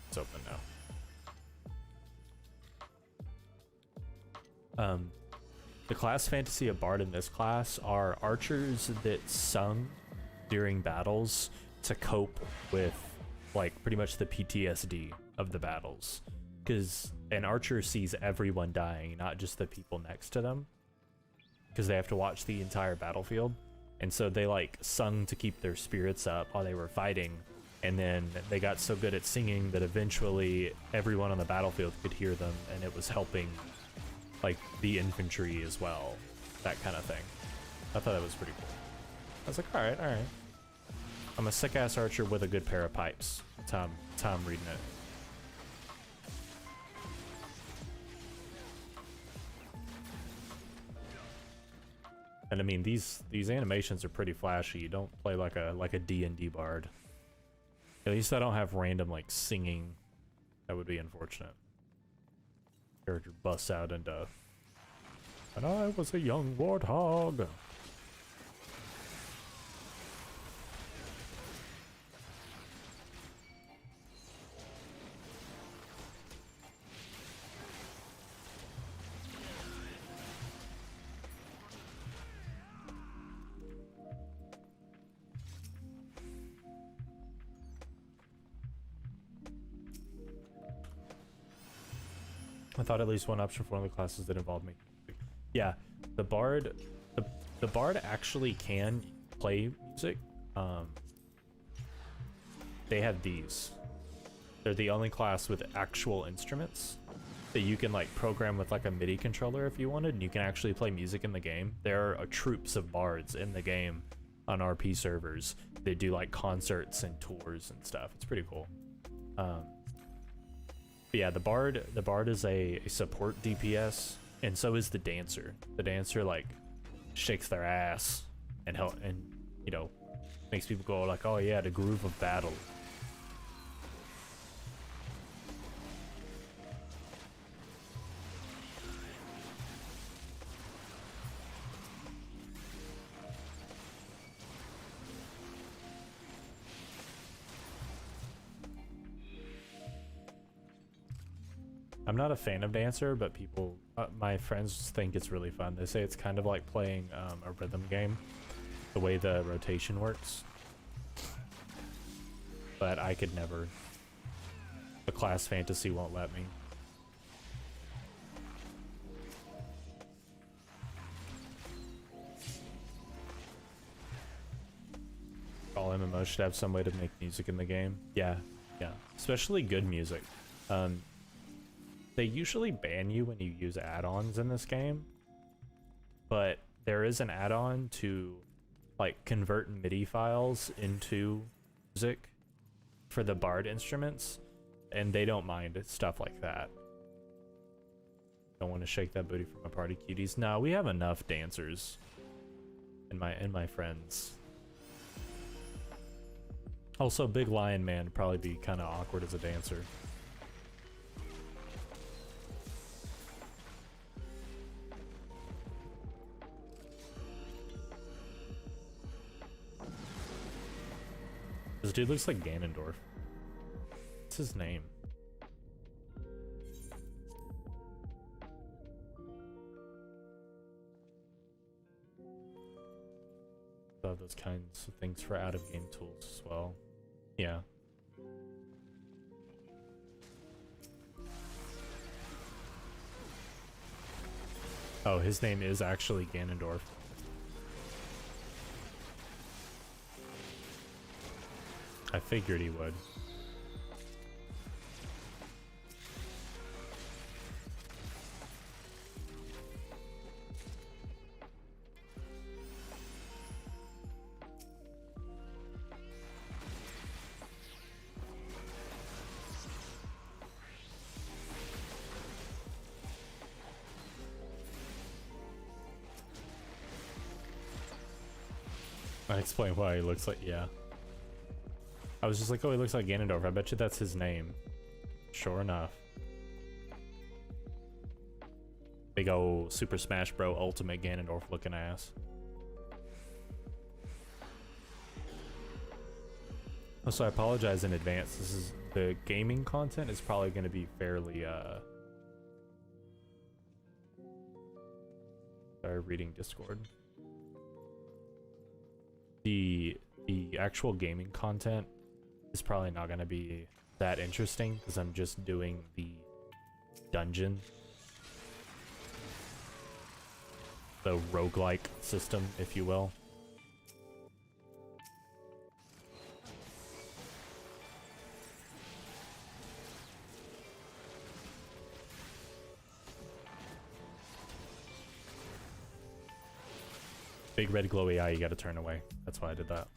it's open now. The class fantasy of Bard in this class are archers that sung during battles to cope with like pretty much the PTSD of the battles, because an archer sees everyone dying, not just the people next to them, because they have to watch the entire battlefield, and so they like sung to keep their spirits up while they were fighting, and then they got so good at singing that eventually everyone on the battlefield could hear them, and it was helping like the infantry as well, that kind of thing. I thought that was pretty cool. I was like, all right. I'm a sick-ass archer with a good pair of pipes. That's how I'm reading it. And I mean, these animations are pretty flashy. You don't play like a D&D bard. At least I don't have random like singing. That would be unfortunate. Character busts out into, and I was a young warthog. I thought at least one option for one of the classes that involved me. Yeah, the bard, the bard actually can play music. They have these. They're the only class with actual instruments that you can like program with like a MIDI controller if you wanted, and you can actually play music in the game. There are troops of bards in the game on RP servers that do like concerts and tours and stuff. It's pretty cool. But yeah, the bard is a support DPS, and so is the dancer. The dancer like shakes their ass and you know, makes people go like, oh yeah, the groove of battle. I'm not a fan of Dancer, but people, my friends think it's really fun. They say it's kind of like playing a rhythm game, the way the rotation works. But I could never. The class fantasy won't let me. All MMOs should have some way to make music in the game. Yeah, especially good music. They usually ban you when you use add-ons in this game, but there is an add-on to like convert MIDI files into music for the bard instruments, and they don't mind stuff like that. Don't want to shake that booty from my party cuties. No, we have enough dancers in my friends. Also, Big Lion Man would probably be kind of awkward as a dancer. This dude looks like Ganondorf. What's his name? Love those kinds of things for out-of-game tools as well. Yeah. Oh, his name is actually Ganondorf. I figured he would. I explain why he looks like, yeah. I was just like, oh, he looks like Ganondorf. I bet you that's his name. Sure enough. Big ol' Super Smash Bro. Ultimate Ganondorf looking ass. Also, I apologize in advance. This is the gaming content is probably going to be fairly sorry, reading Discord. The actual gaming content is probably not going to be that interesting because I'm just doing the dungeon, the roguelike system, if you will. Big red glowy eye, you gotta turn away. That's why I did that.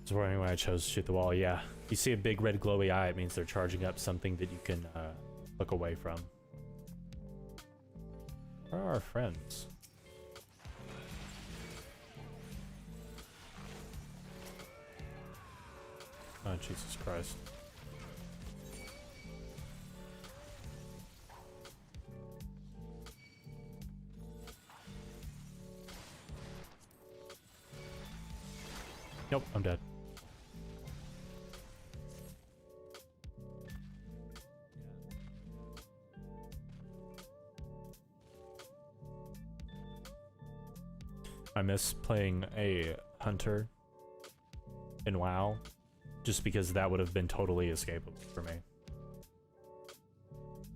That's wondering why I chose to shoot the wall. Yeah, you see a big red glowy eye, it means they're charging up something that you can look away from. Where are our friends? Oh, Jesus Christ. Nope, I'm dead. I miss playing a hunter in WoW, just because that would have been totally escapable for me.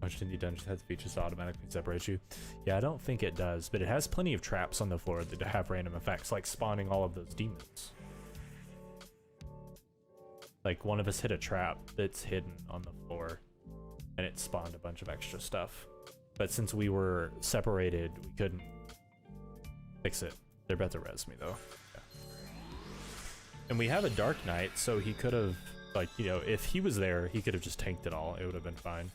Much indie dungeons has features that automatically separate you. Yeah, I don't think it does, but it has plenty of traps on the floor that have random effects, like spawning all of those demons. Like, one of us hit a trap that's hidden on the floor, and it spawned a bunch of extra stuff. But since we were separated, we couldn't fix it. They're about to res me, though. Yeah. And we have a Dark Knight, so he could have, like, you know, if he was there, he could have just tanked it all. It would have been fine.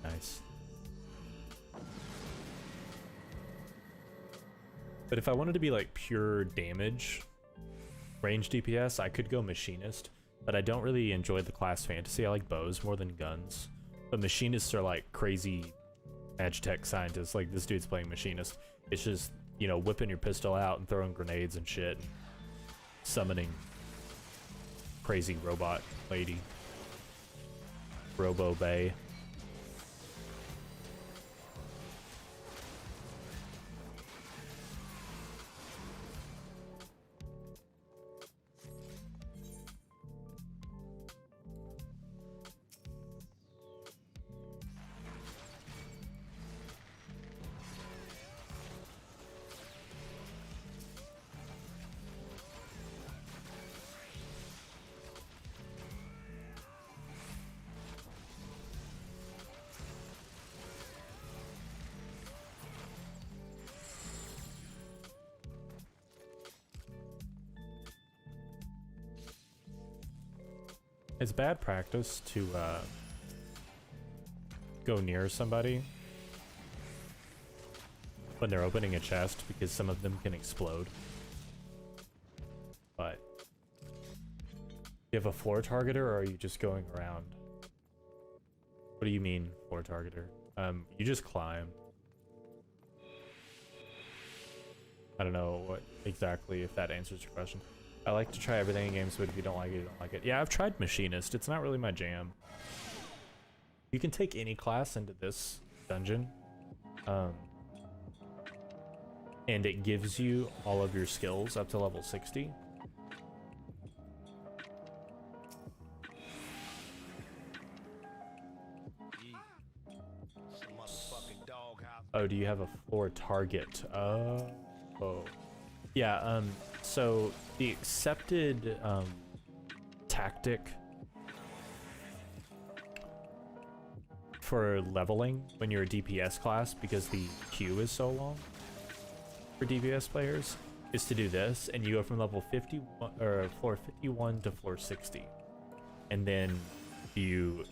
Nice. But if I wanted to be like pure damage, range DPS, I could go Machinist, but I don't really enjoy the class fantasy. I like bows more than guns. But Machinists are like crazy Magitech scientists. Like this dude's playing Machinist. It's just, you know, whipping your pistol out and throwing grenades and shit. And summoning crazy robot lady. Robo Bay. It's bad practice to go near somebody when they're opening a chest because some of them can explode. But you have a floor targeter, or are you just going around? What do you mean, floor targeter? You just climb. I don't know what exactly, if that answers your question. I like to try everything in games, but if you don't like it, you don't like it. Yeah, I've tried Machinist. It's not really my jam. You can take any class into this dungeon. And it gives you all of your skills up to level 60. Oh, do you have a floor target? Oh. Yeah, so the accepted tactic for leveling when you're a DPS class, because the queue is so long for DPS players, is to do this, and you go from level 51 or floor 51 to floor 60, and then you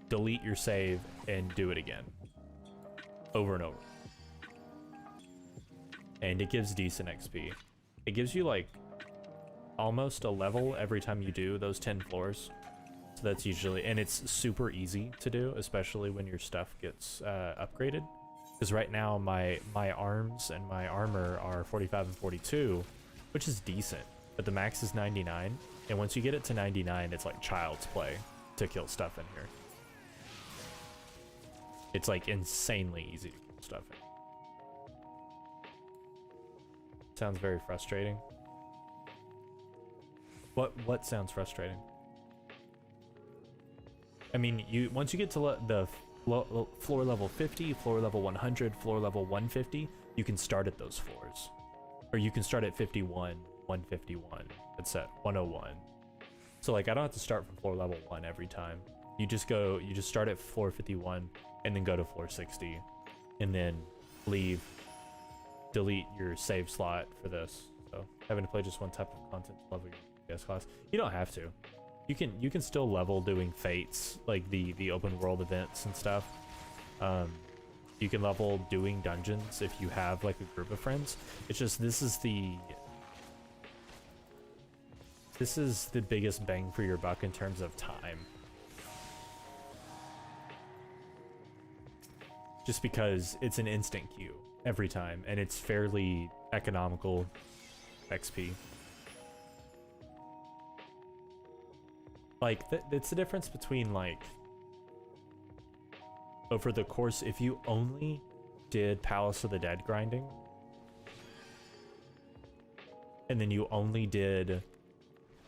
delete your save and do it again over and over, and it gives decent XP. It gives you like almost a level every time you do those 10 floors. So that's usually, and it's super easy to do, especially when your stuff gets upgraded. Because right now my arms and my armor are 45 and 42, which is decent, but the max is 99. And once you get it to 99, it's like child's play to kill stuff in here. It's like insanely easy to kill stuff in. Sounds very frustrating. What sounds frustrating? I mean, once you get to the floor level 50, floor level 100, floor level 150, you can start at those floors. Or you can start at 51, 151, it's at 101. So like, I don't have to start from floor level 1 every time. You just start at floor 51 and then go to floor 60 and then leave, delete your save slot for this. So having to play just one type of content to level your DPS class. You don't have to. You can still level doing fates, like the open world events and stuff. You can level doing dungeons if you have like a group of friends. It's just this is the biggest bang for your buck in terms of time. Just because it's an instant queue every time and it's fairly economical XP. Like it's the difference between like over the course, if you only did Palace of the Dead grinding and then you only did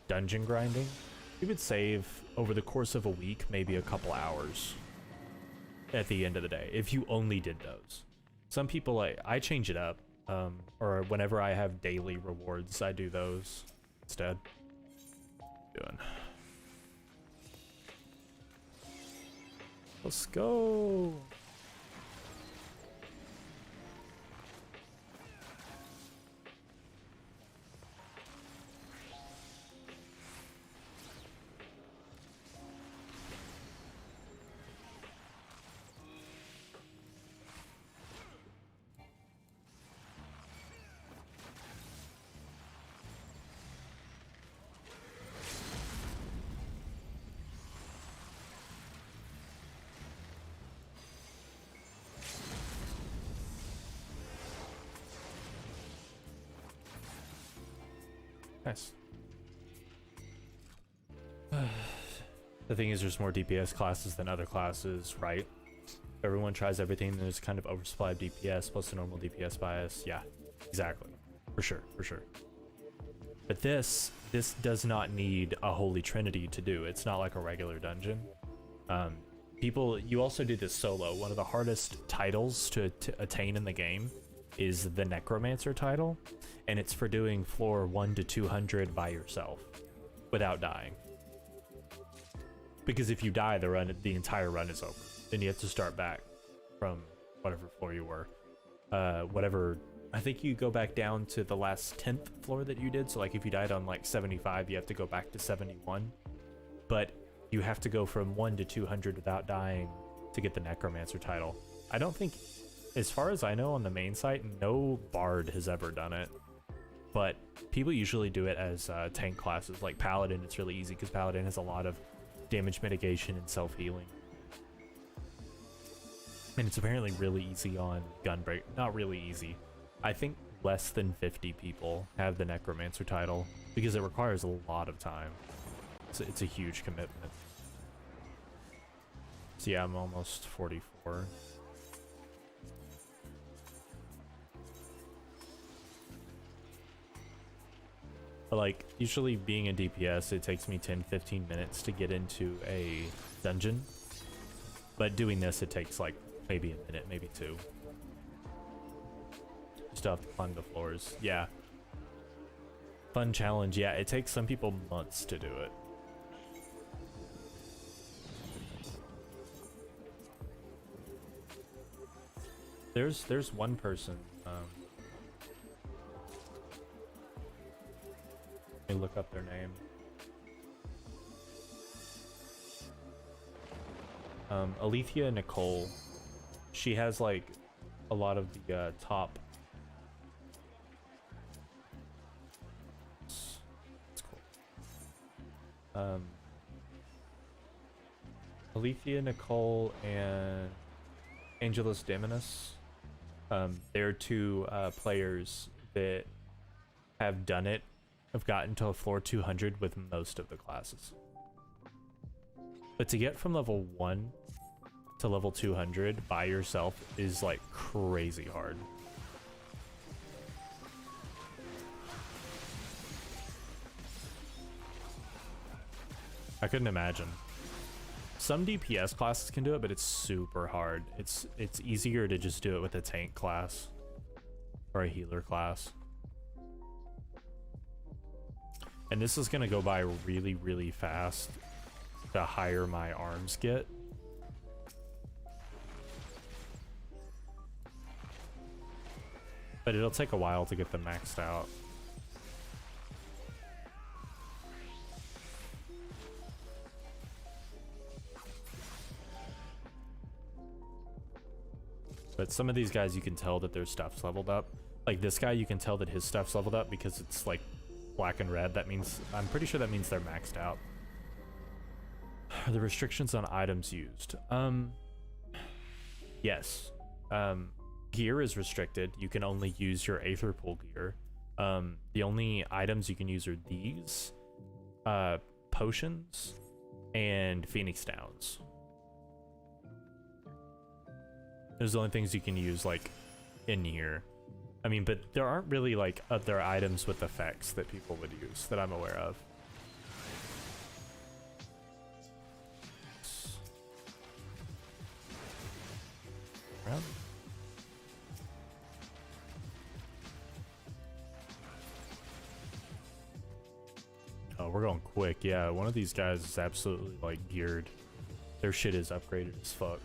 dungeon grinding, you would save over the course of a week maybe a couple hours at the end of the day if you only did those. Some people, I change it up, or whenever I have daily rewards I do those instead. Let's go. Nice. The thing is, there's more DPS classes than other classes, right? Everyone tries everything, and there's kind of oversupply of DPS plus a normal DPS bias. Yeah, exactly. For sure, for sure. But this does not need a holy trinity to do. It's not like a regular dungeon. You also do this solo. One of the hardest titles to attain in the game is the Necromancer title, and it's for doing floor 1 to 200 by yourself without dying. Because if you die, the entire run is over. Then you have to start back from whatever floor you were. I think you go back down to the last 10th floor that you did. So like if you died on like 75, you have to go back to 71. But you have to go from 1 to 200 without dying to get the Necromancer title. I don't think, as far as I know on the main site, no bard has ever done it. But people usually do it as tank classes. Like Paladin, it's really easy because Paladin has a lot of damage mitigation and self-healing. And it's apparently really easy on Gunbreak. Not really easy. I think less than 50 people have the Necromancer title because it requires a lot of time. So it's a huge commitment. So yeah, I'm almost 44. But like, usually being a DPS, it takes me 10-15 minutes to get into a dungeon. But doing this, it takes like maybe a minute, maybe two. Still have to climb the floors. Yeah. Fun challenge. Yeah, it takes some people months to do it. There's one person. Let me look up their name. Alethea Nicole. She has like a lot of the top. That's cool. Alethea Nicole and Angelus Demonus. They're two players that have done it. Have gotten to floor 200 with most of the classes. But to get from level 1 to level 200 by yourself is like crazy hard. I couldn't imagine. Some DPS classes can do it, but it's super hard. It's easier to just do it with a tank class or a healer class. And this is gonna go by really, really fast. the higher my arms get. But it'll take a while to get them maxed out. But some of these guys, you can tell that their stuff's leveled up. Like this guy, you can tell that his stuff's leveled up because it's like black and red. That means, I'm pretty sure that means they're maxed out. The restrictions on items used. Yes. Gear is restricted. You can only use your Aether Pool gear. The only items you can use are these, potions, and Phoenix Downs. Those are the only things you can use, like, in here. I mean, but there aren't really, like, other items with effects that people would use that I'm aware of. Around. Oh, we're going quick. Yeah, one of these guys is absolutely, like, geared. Their shit is upgraded as fuck.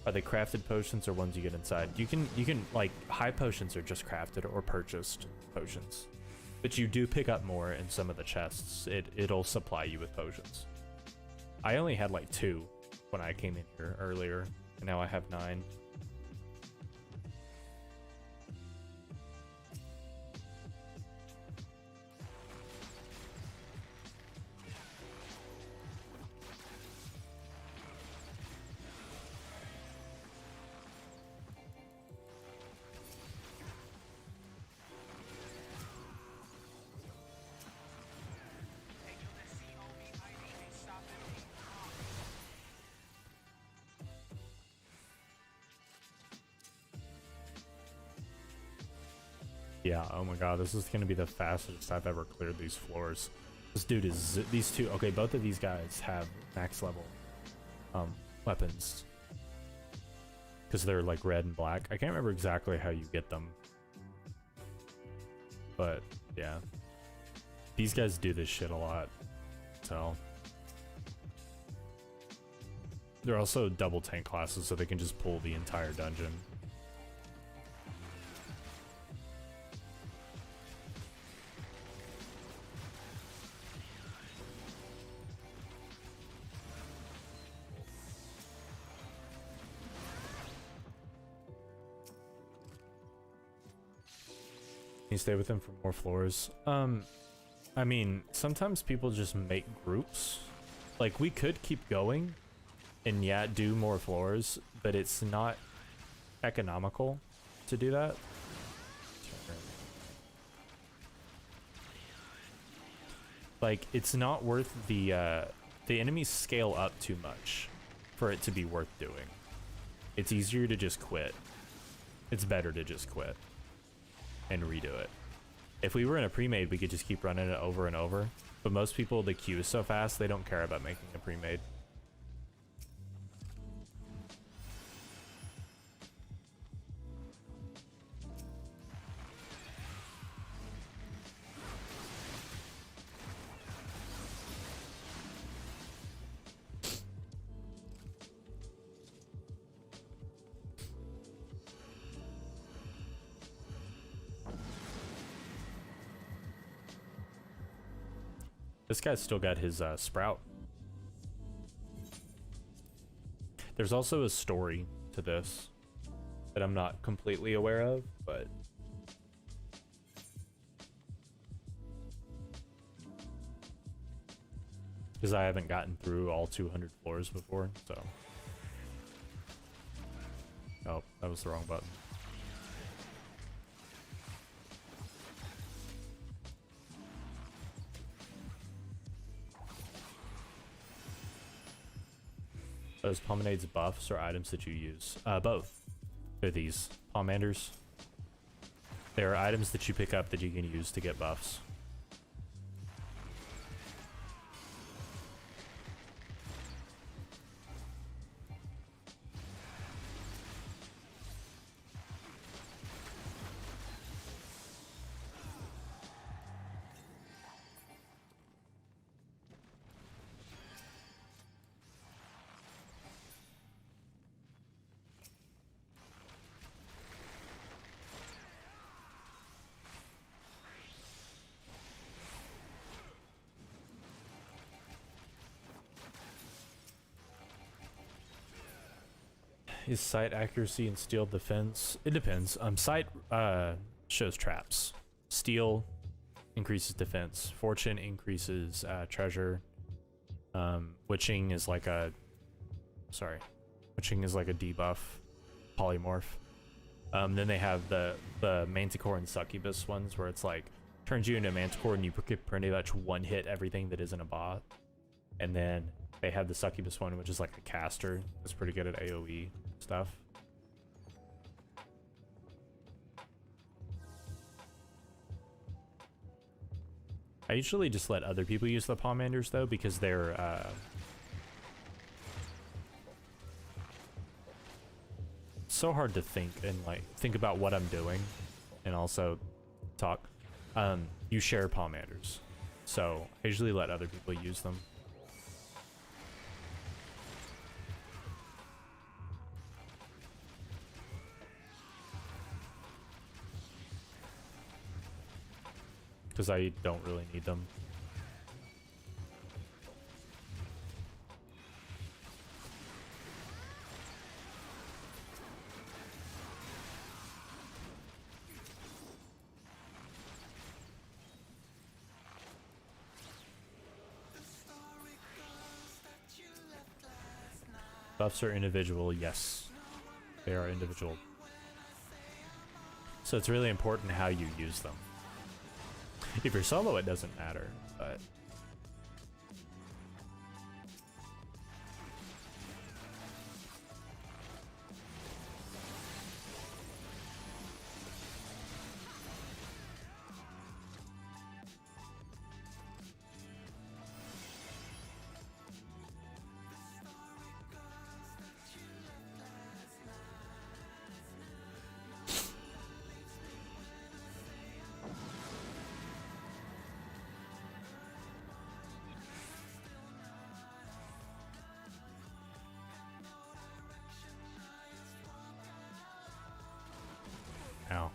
Are they crafted potions or ones you get inside? You can like, high potions are just crafted or purchased potions. But you do pick up more in some of the chests. It'll supply you with potions. I only had like 2 when I came in here earlier, and now I have 9. Yeah, oh my god, this is gonna be the fastest I've ever cleared these floors. This dude is, these two, okay, both of these guys have max level weapons. Because they're like red and black. I can't remember exactly how you get them. But, yeah. These guys do this shit a lot, so. They're also double tank classes, so they can just pull the entire dungeon. You stay with them for more floors. I mean, sometimes people just make groups. Like, we could keep going and yeah, do more floors, but it's not economical to do that. Like, it's not worth the enemies scale up too much for it to be worth doing. It's easier to just quit. It's better to just quit and redo it. If we were in a pre-made, we could just keep running it over and over. But most people, the queue is so fast, they don't care about making a pre-made. This guy's still got his sprout. There's also a story to this that I'm not completely aware of, but because I haven't gotten through all 200 floors before, so. Oh, that was the wrong button. Those Pomenades buffs or items that you use? Both. They're these Pomanders. They are items that you pick up that you can use to get buffs. is sight accuracy and steel defense? It depends. Sight shows traps. Steel increases defense. Fortune increases treasure. Witching is like a debuff polymorph. Then they have the manticore and succubus ones where it's like turns you into a manticore and you can pretty much one hit everything that isn't a bot. And then they have the succubus one, which is like a caster. It's pretty good at AoE stuff. I usually just let other people use the Palmanders though, because they're so hard to think and like think about what I'm doing and also talk. You share Palmanders, so I usually let other people use them. Because I don't really need them. Buffs are individual, yes. They are individual. So it's really important how you use them. If you're solo, it doesn't matter, but... Ow.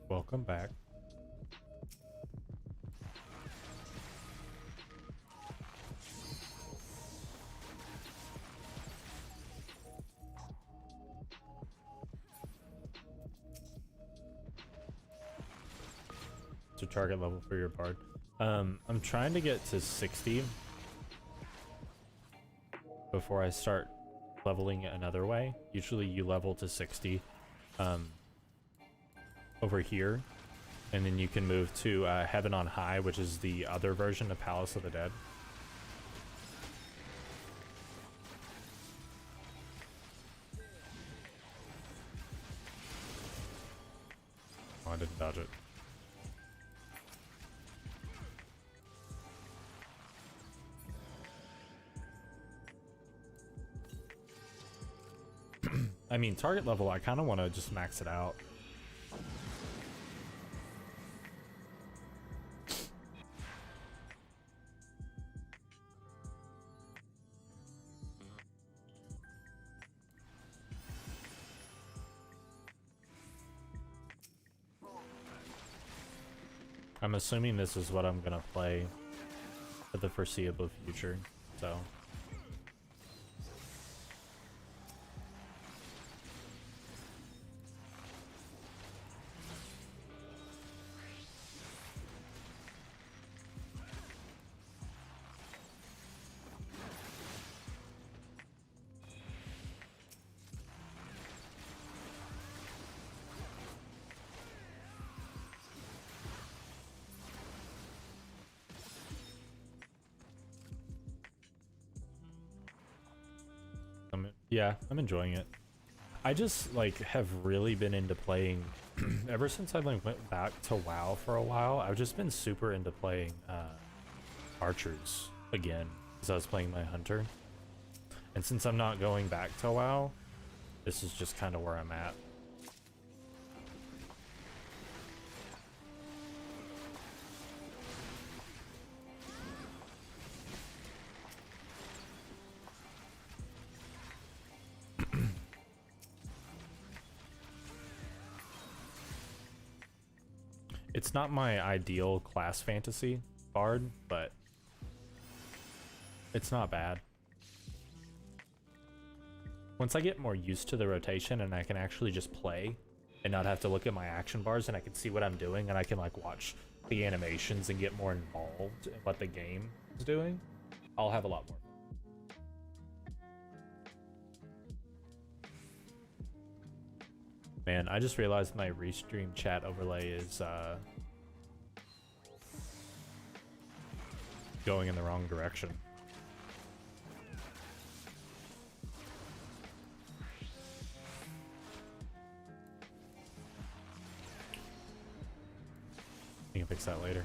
Welcome back. To target level for your bard. I'm trying to get to 60 before I start leveling it another way. Usually you level to 60 over here, and then you can move to Heaven on High, which is the other version of Palace of the Dead. Oh, I didn't dodge it. I mean, target level, I kind of want to just max it out. I'm assuming this is what I'm gonna play for the foreseeable future, so. Yeah, I'm enjoying it. I just like have really been into playing ever since I like went back to WoW for a while. I've just been super into playing archers again because I was playing my hunter. And since I'm not going back to WoW, this is just kind of where I'm at. It's not my ideal class fantasy bard, but it's not bad. Once I get more used to the rotation and I can actually just play and not have to look at my action bars and I can see what I'm doing and I can like watch the animations and get more involved in what the game is doing, I'll have a lot more. Man, I just realized my restream chat overlay is going in the wrong direction. You can fix that later.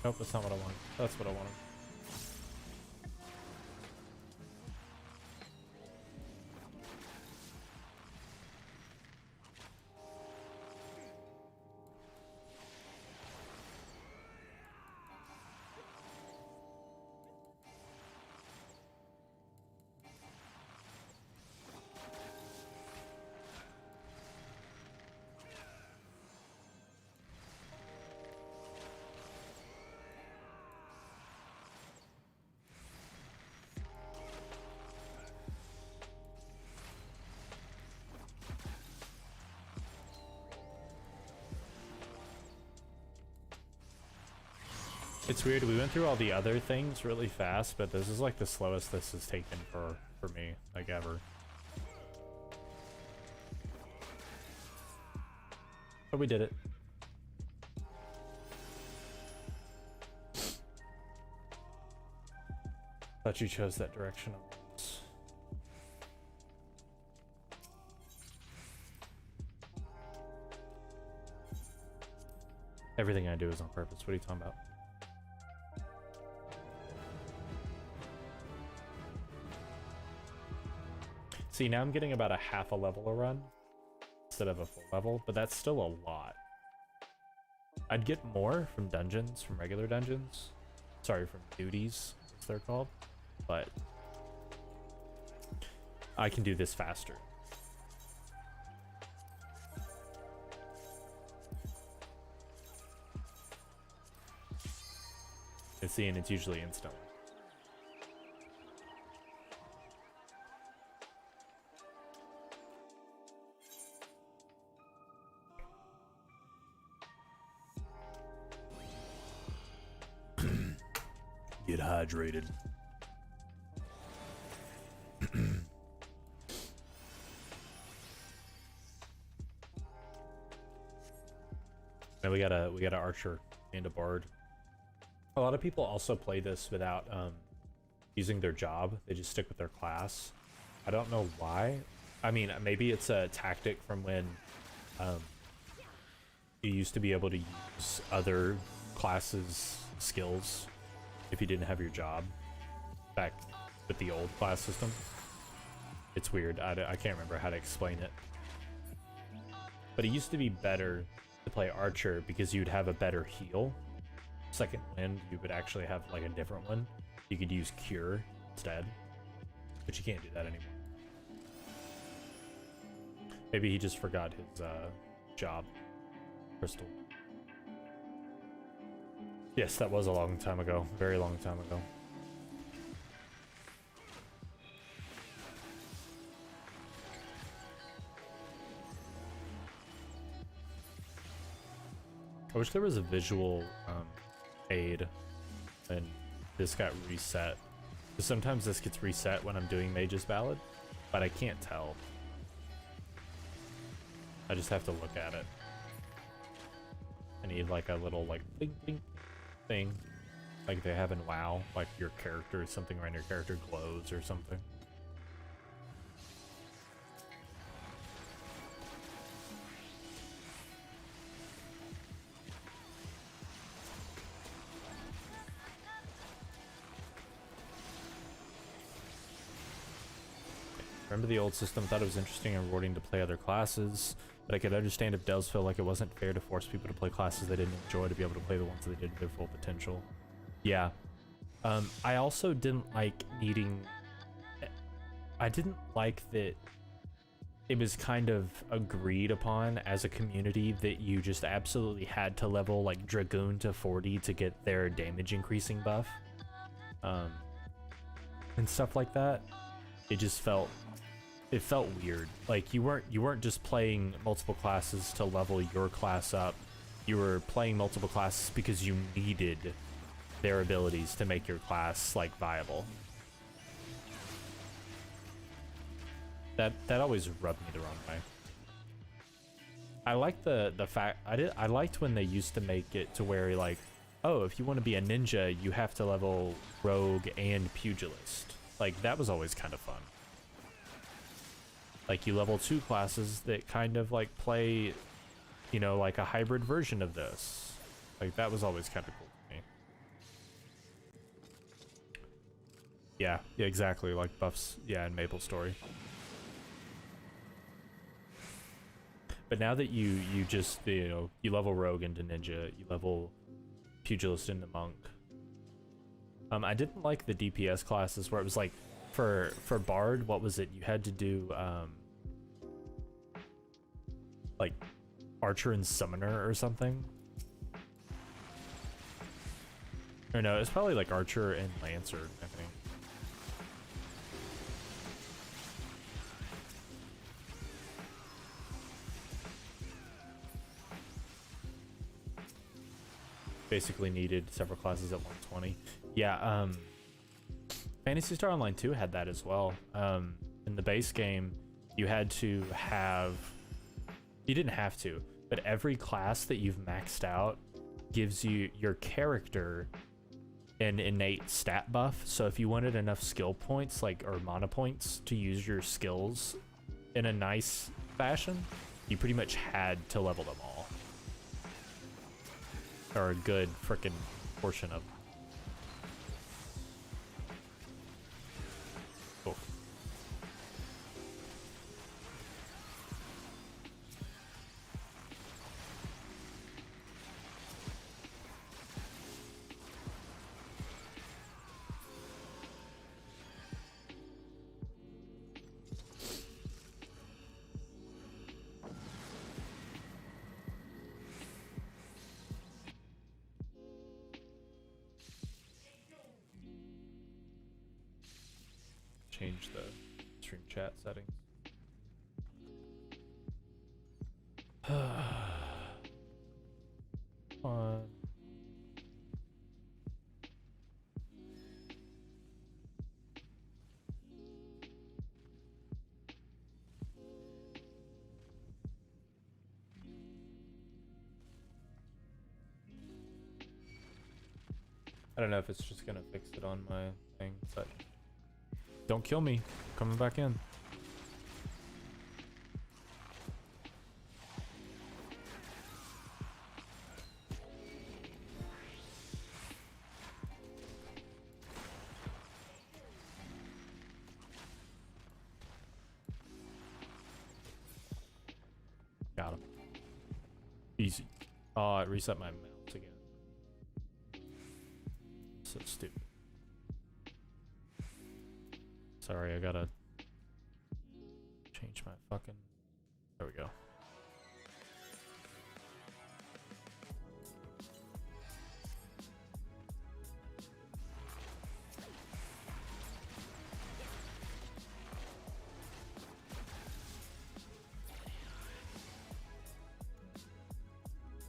Nope, that's not what I want. That's what I wanted. It's weird, we went through all the other things really fast, but this is like the slowest this has taken for me, like ever. But we did it. Thought you chose that direction. Everything I do is on purpose. What are you talking about? See, now I'm getting about a half a level a run instead of a full level, but that's still a lot. I'd get more from dungeons, from regular dungeons, sorry, from duties, as they're called, but I can do this faster. And see, and it's usually instant. Get hydrated. Now we got a archer and a bard. A lot of people also play this without using their job. They just stick with their class. I don't know why. I mean, maybe it's a tactic from when you used to be able to use other classes' skills if you didn't have your job back with the old class system. It's weird. I can't remember how to explain it. But it used to be better to play archer because you'd have a better heal. Second wind, you would actually have like a different one. You could use cure instead, but you can't do that anymore. Maybe he just forgot his job. Crystal. Yes, that was a long time ago. Very long time ago. I wish there was a visual aid when this got reset. Because sometimes this gets reset when I'm doing Mage's Ballad, but I can't tell. I just have to look at it. I need like a little like bling bling thing, like they have in WoW, like your character, something around your character glows or something. Remember the old system? Thought it was interesting and rewarding to play other classes, but I could understand if devs felt like it wasn't fair to force people to play classes they didn't enjoy to be able to play the ones that they did to their full potential. Yeah. I also didn't like needing... I didn't like that it was kind of agreed upon as a community that you just absolutely had to level like Dragoon to 40 to get their damage increasing buff. And stuff like that. It just felt... It felt weird. Like you weren't just playing multiple classes to level your class up. You were playing multiple classes because you needed their abilities to make your class like viable. That always rubbed me the wrong way. I liked the fact I liked when they used to make it to where like, oh, if you want to be a ninja, you have to level rogue and pugilist. Like that was always kind of fun. Like you level 2 classes that kind of like play, you know, like a hybrid version of this. Like that was always kind of cool to me. Yeah, exactly. Like buffs, yeah, in MapleStory. But now that you just, you know, you level rogue into ninja, you level pugilist into monk. I didn't like the DPS classes where it was like, for bard, what was it? You had to do like archer and summoner or something. Or no, it's probably like archer and lancer, I think. Basically needed several classes at 120. Yeah, Phantasy Star Online 2 had that as well. In the base game, you had to have... You didn't have to, but every class that you've maxed out gives you your character an innate stat buff. So if you wanted enough skill points, like, or mana points to use your skills in a nice fashion, you pretty much had to level them all. Or a good frickin' portion of them. change the stream chat settings. On. I don't know if it's just gonna fix it on my thing, but don't kill me. Coming back in. Got him. Easy. Oh, it reset my mouse again. So stupid. Sorry, I gotta change my fucking... There we go.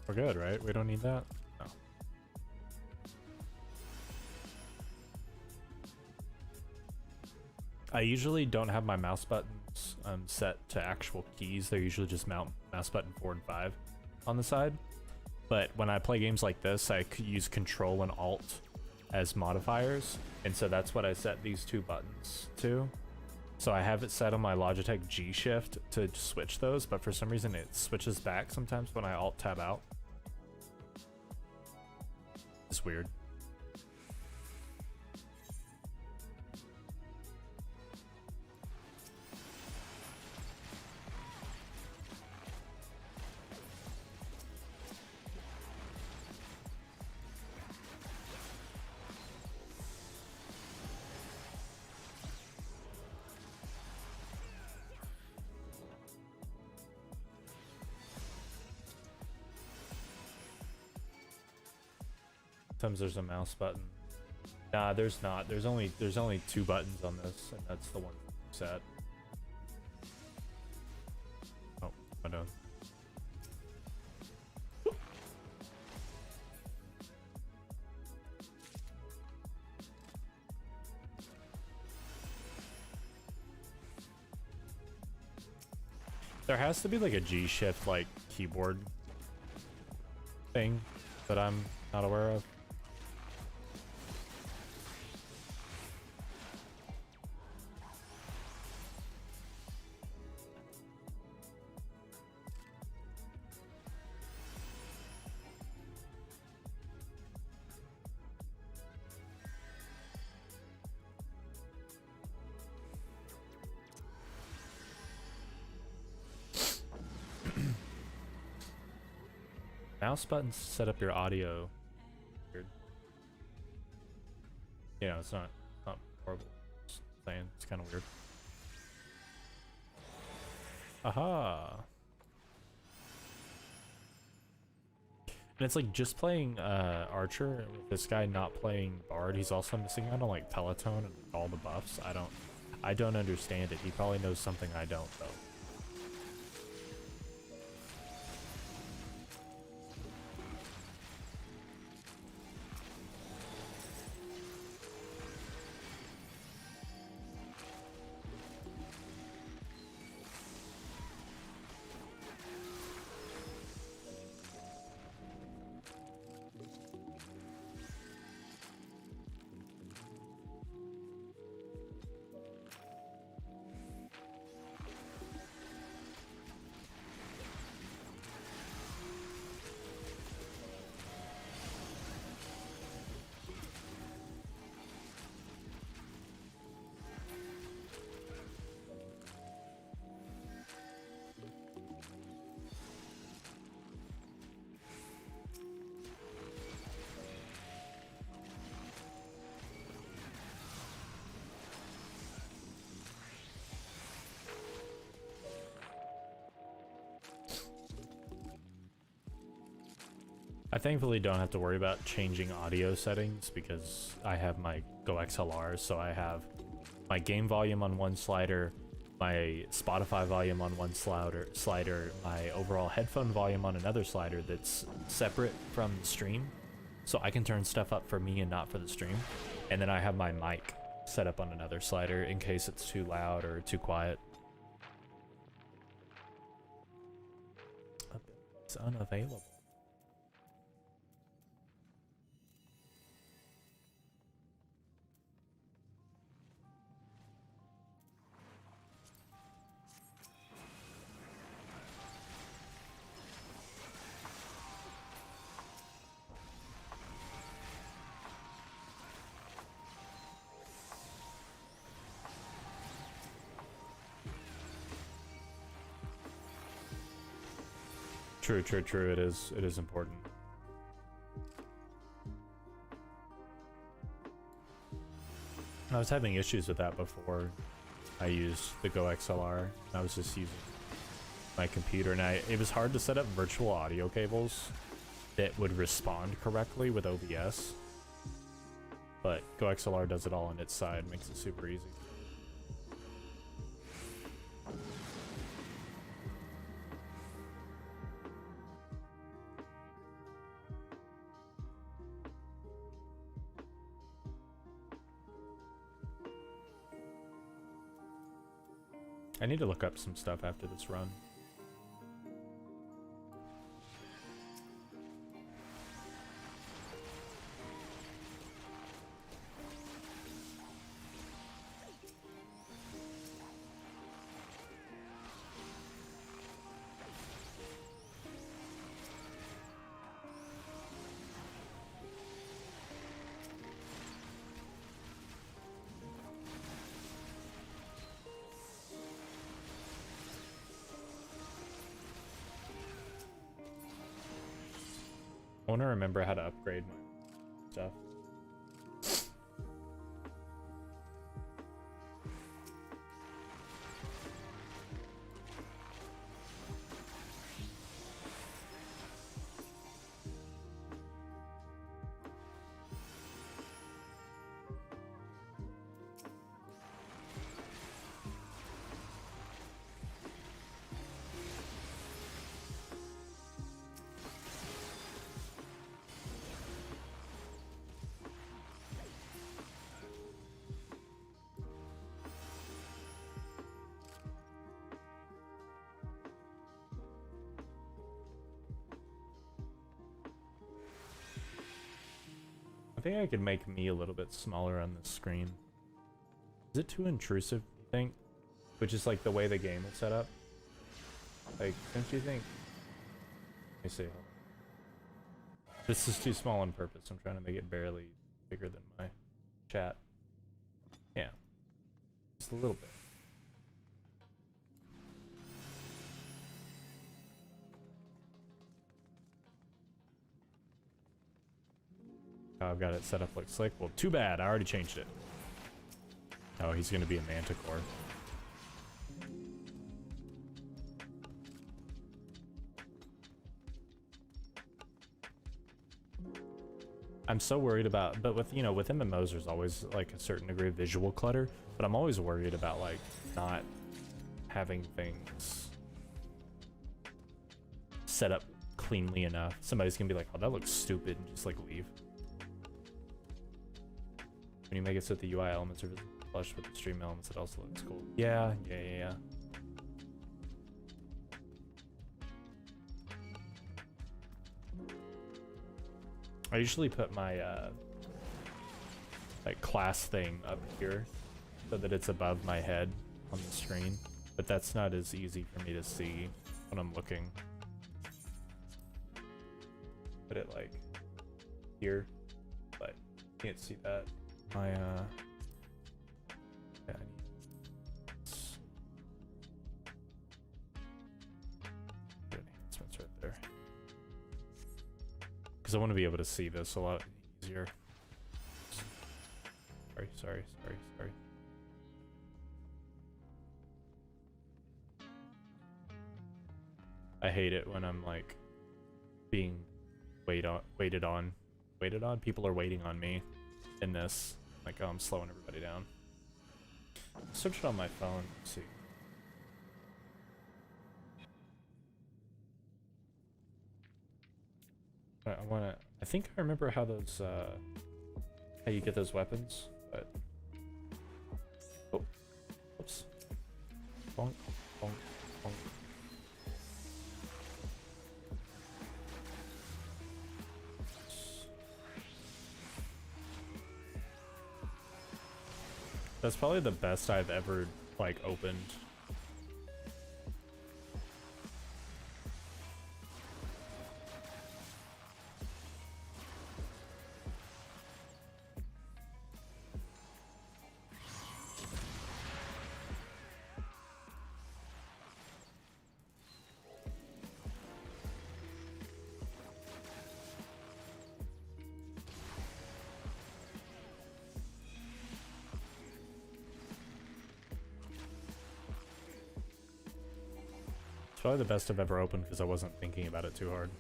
We're good, right? We don't need that? No. I usually don't have my mouse buttons set to actual keys. They're usually just mouse button 4 and 5 on the side. But when I play games like this, I could use Control and Alt as modifiers. And so that's what I set these two buttons to. So I have it set on my Logitech G Shift to switch those, but for some reason it switches back sometimes when I Alt tab out. It's weird. Sometimes there's a mouse button. Nah, there's not. There's only 2 buttons on this, and that's the one set. Oh, I don't. There has to be like a G shift like keyboard thing that I'm not aware of. Mouse buttons set up your audio. Weird. You know, it's not horrible. Just saying, it's kind of weird. Aha. And it's like just playing Archer with this guy not playing Bard. He's also missing out on like Peloton and all the buffs. I don't understand it. He probably knows something I don't though. I thankfully don't have to worry about changing audio settings because I have my Go XLRs, so I have my game volume on one slider, my Spotify volume on one slider, my overall headphone volume on another slider that's separate from the stream. So I can turn stuff up for me and not for the stream. And then I have my mic set up on another slider in case it's too loud or too quiet. It's unavailable. True, true, true. It is important. I was having issues with that before I used the Go XLR. I was just using my computer, and it was hard to set up virtual audio cables that would respond correctly with OBS. But Go XLR does it all on its side, makes it super easy. I need to look up some stuff after this run. I want to remember how to upgrade my stuff. I think I could make me a little bit smaller on this screen. Is it too intrusive, you think? Which is like the way the game is set up? Like, don't you think? Let me see. Hold on. This is too small on purpose. I'm trying to make it barely bigger than my chat. Yeah. Just a little bit. Oh, I've got it set up like slick. Well, too bad. I already changed it. Oh, he's going to be a manticore. I'm so worried about, but with, you know, with MMOs, there's always like a certain degree of visual clutter, but I'm always worried about like not having things set up cleanly enough. Somebody's going to be like, oh, that looks stupid, and just like leave. When you make it so that the UI elements are flush with the stream elements, it also looks cool. Yeah. I usually put my like class thing up here so that it's above my head on the screen, but that's not as easy for me to see when I'm looking. Put it like here, but you can't see that. My yeah, good enhancements right there, because I want to be able to see this a lot easier. Sorry. I hate it when I'm like being waited on. People are waiting on me in this. Like, oh, I'm slowing everybody down. Search it on my phone. Let's see. I think I remember how those, how you get those weapons, but... Oh. Oops. Bonk, bonk, bonk. That's probably the best I've ever, like, opened. It's probably the best I've ever opened because I wasn't thinking about it too hard.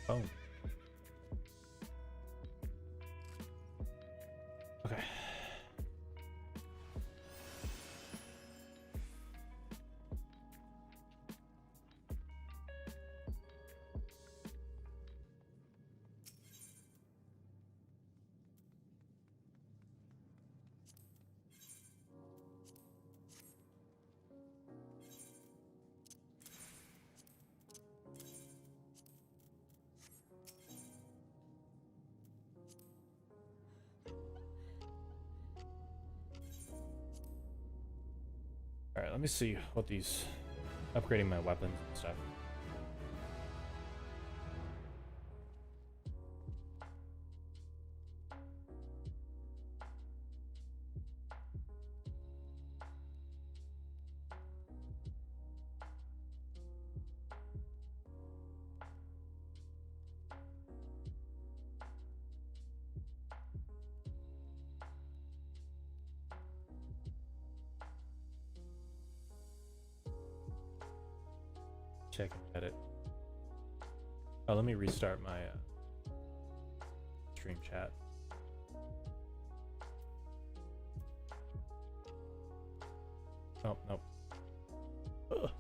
Oh. Okay. Alright, let me see what these... upgrading my weapons and stuff. Check and edit. Oh, let me restart my stream chat. Oh, nope. Ugh.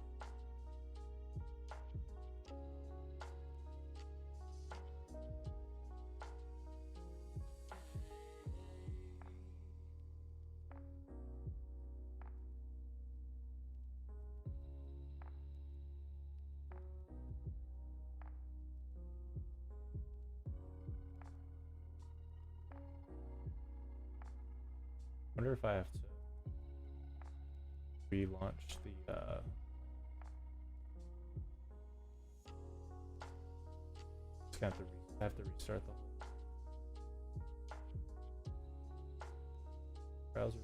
Wonder if I have to relaunch the just gonna have to restart the browser.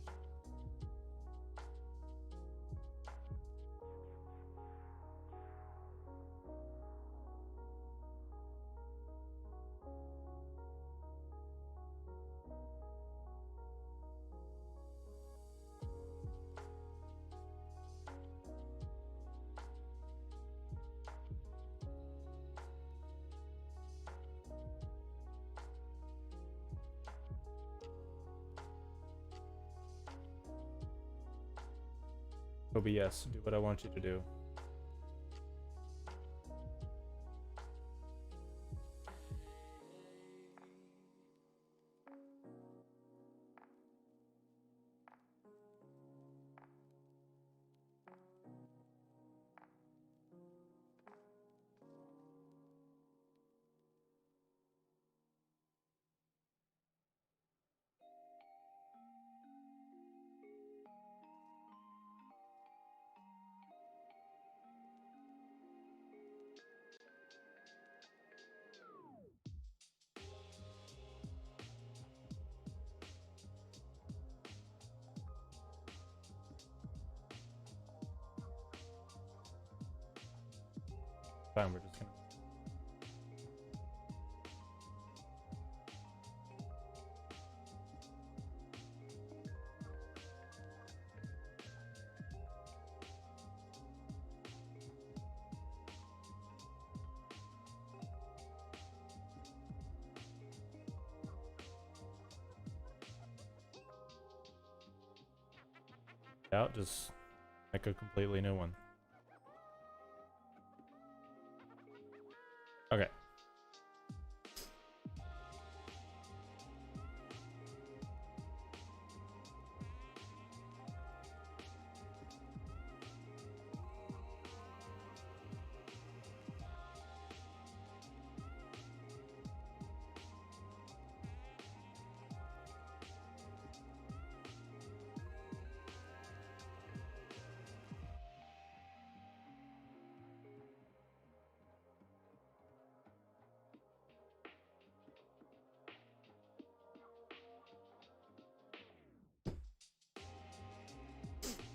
OBS, do what I want you to do. Fine, we're just gonna... out, just make a completely new one. Okay.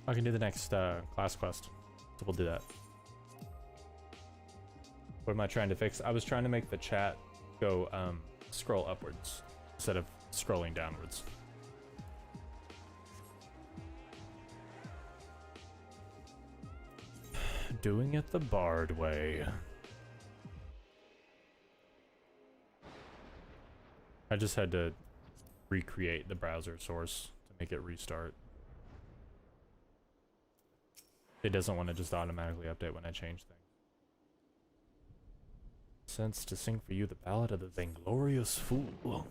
I can do the next class quest, so we'll do that. What am I trying to fix? I was trying to make the chat go scroll upwards instead of scrolling downwards. Doing it the Bard way. I just had to recreate the browser source to make it restart. It doesn't want to just automatically update when I change things. Sense to sing for you the ballad of the Vainglorious Fool.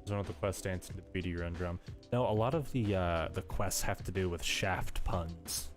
One of the quests dance to the beat of your own drum. No, a lot of the quests have to do with shaft puns.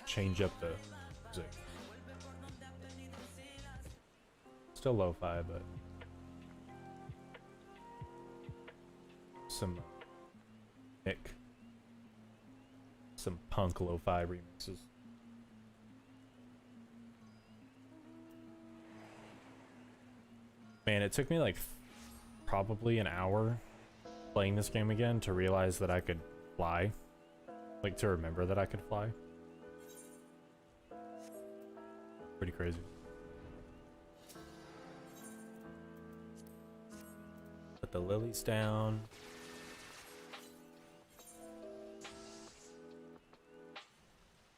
Change up the music. Still lo-fi, but some Nick, some punk lo-fi remixes. Man, it took me like probably an hour playing this game again to realize that I could fly. Like, to remember that I could fly. Pretty crazy. Put the lilies down.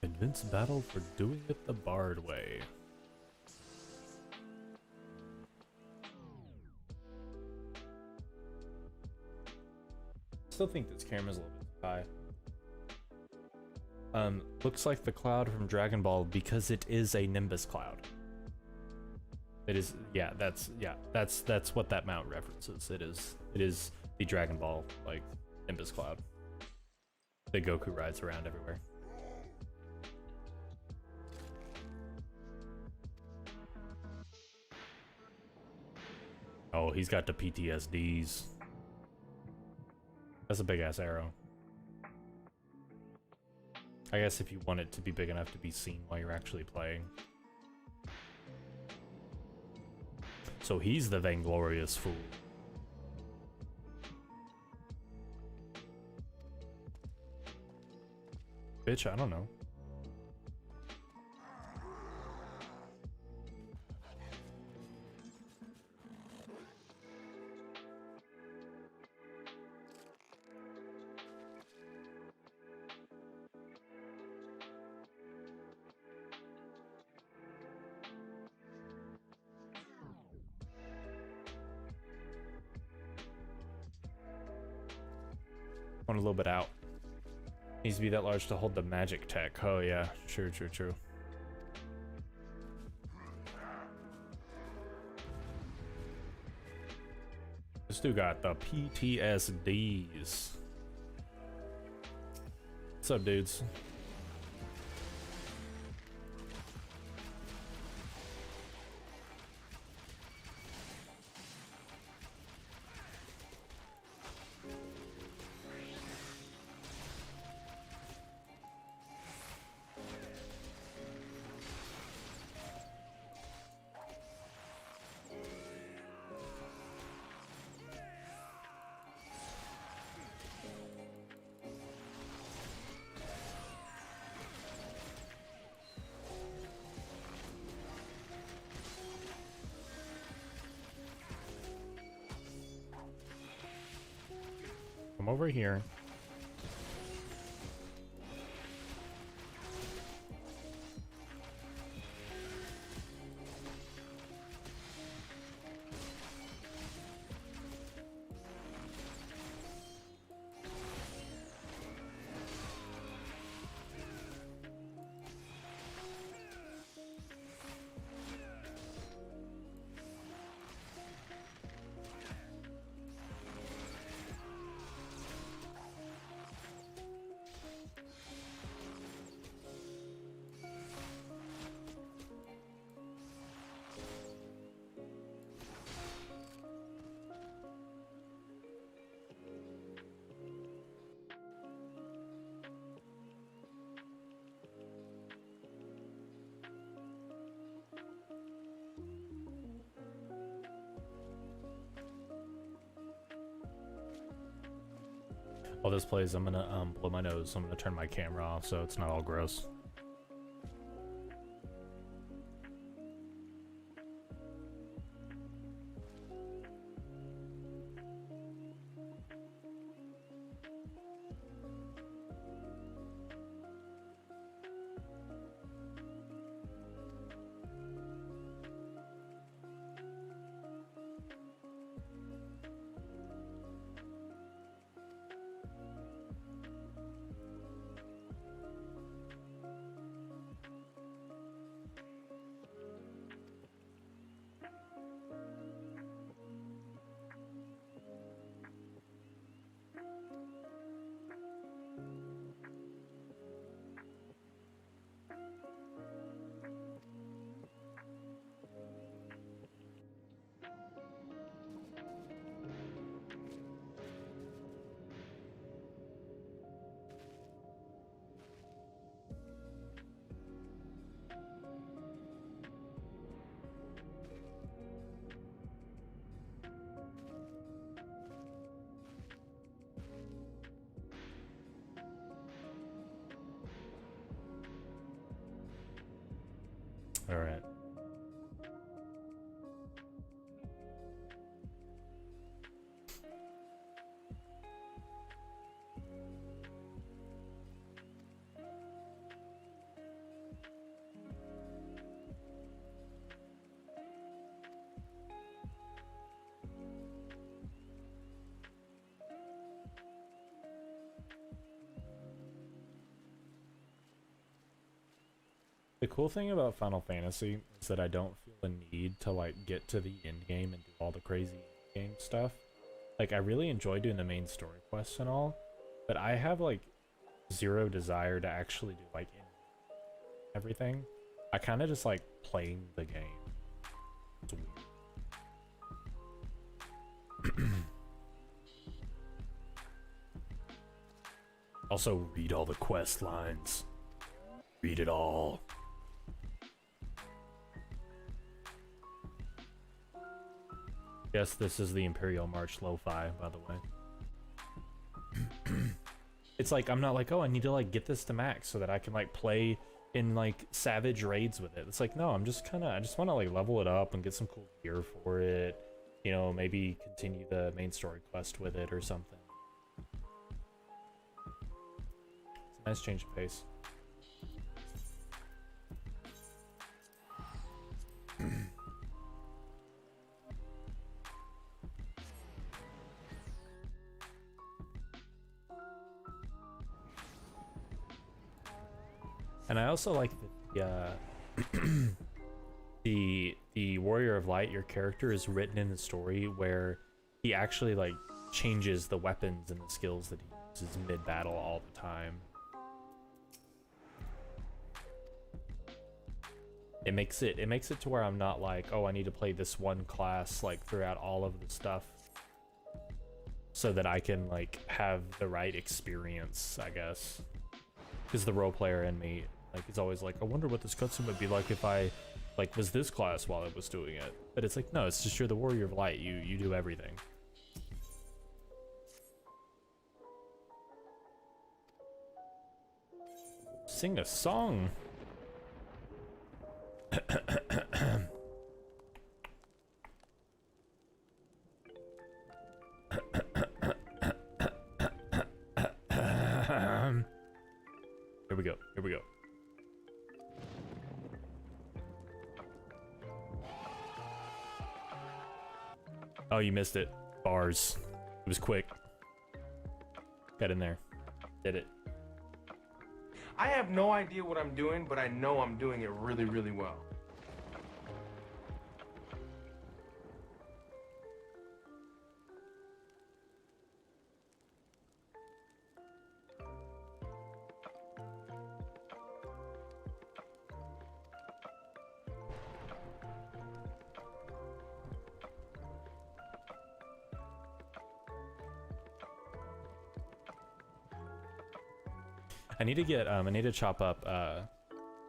Convince battle for doing it the Bard way. Still think this camera's a little bit high. Looks like the cloud from Dragon Ball because it is a Nimbus cloud. It is, yeah, that's what that mount references. It is the Dragon Ball, like, Nimbus cloud that Goku rides around everywhere. Oh, he's got the PTSDs. That's a big ass arrow. I guess if you want it to be big enough to be seen while you're actually playing. So he's the Vainglorious Fool. Bitch, I don't know. Going a little bit out. Needs to be that large to hold the magic tech. Oh yeah, true. This dude got the PTSDs. What's up, dudes? Come over here. While this plays, I'm gonna blow my nose. I'm gonna turn my camera off so it's not all gross. All right. The cool thing about Final Fantasy is that I don't feel the need to like get to the end game and do all the crazy game stuff. Like I really enjoy doing the main story quests and all, but I have like zero desire to actually do like everything. I kind of just like playing the game. It's weird. Also, read all the quest lines. Read it all. Yes, this is the Imperial March Lo-Fi, by the way. It's like, I'm not like, oh, I need to like get this to max so that I can like play in like savage raids with it. It's like, no, I just want to like level it up and get some cool gear for it. You know, maybe continue the main story quest with it or something. It's a nice change of pace. And I also like the the Warrior of Light, your character is written in the story where he actually like changes the weapons and the skills that he uses mid-battle all the time. It makes it to where I'm not like, oh, I need to play this one class like throughout all of the stuff so that I can like have the right experience, I guess. Because the role player in me like is always like, I wonder what this cutscene would be like if I like was this class while I was doing it. But it's like, no, it's just you're the Warrior of Light. You do everything. Sing a song. Here we go. Here we go. Oh, you missed it. Bars. It was quick. Got in there. Did it. I have no idea what I'm doing, but I know I'm doing it really, really well. I need to get I need to chop up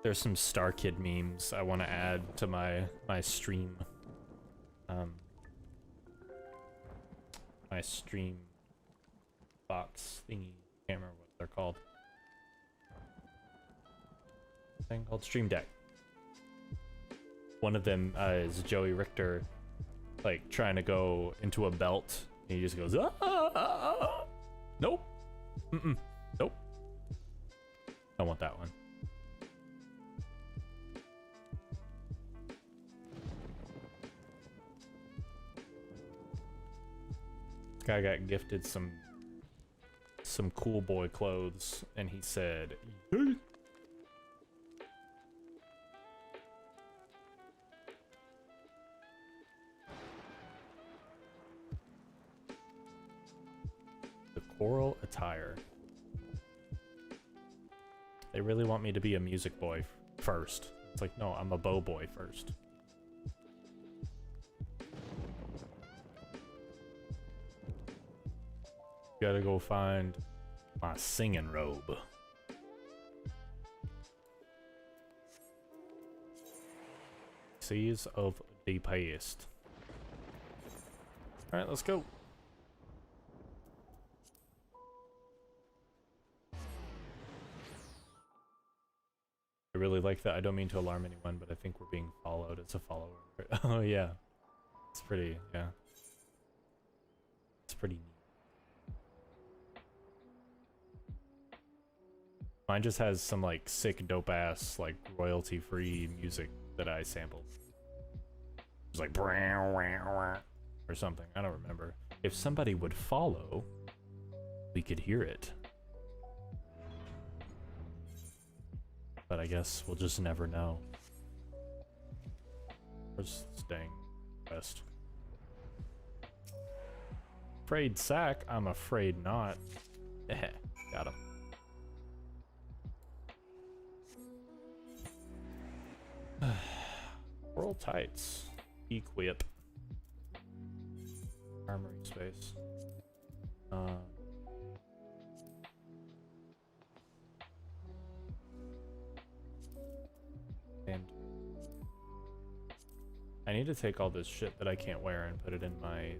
there's some Star Kid memes I want to add to my stream my stream box thingy. Can't remember what they're called. Thing called Stream Deck. One of them is Joey Richter like trying to go into a belt and he just goes nope. Nope. I want that one. This guy got gifted some cool boy clothes, and he said, "Hey." The coral attire. They really want me to be a music boy first. It's like, no, I'm a bow boy first. Gotta go find my singing robe. Seas of the past. Alright, let's go. I really like that. I don't mean to alarm anyone, but I think we're being followed as a follower. Oh yeah. It's pretty, yeah. It's pretty neat. Mine just has some like sick dope ass like royalty free music that I sampled. It's like or something. I don't remember. If somebody would follow, we could hear it. But I guess we'll just never know. Where's this dang quest? Afraid sack? I'm afraid not. Got him. World tights. Equip. Armory space. And I need to take all this shit that I can't wear and put it in my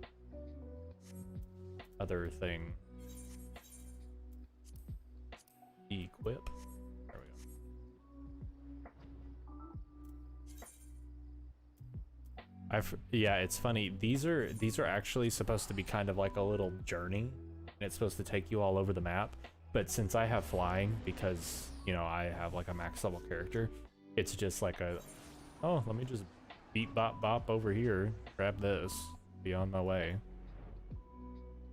other thing. Equip. There we go. Yeah, it's funny. These are actually supposed to be kind of like a little journey, and it's supposed to take you all over the map. But since I have flying, because you know I have like a max level character, it's just like a, oh, let me just beep bop bop over here, grab this, be on my way.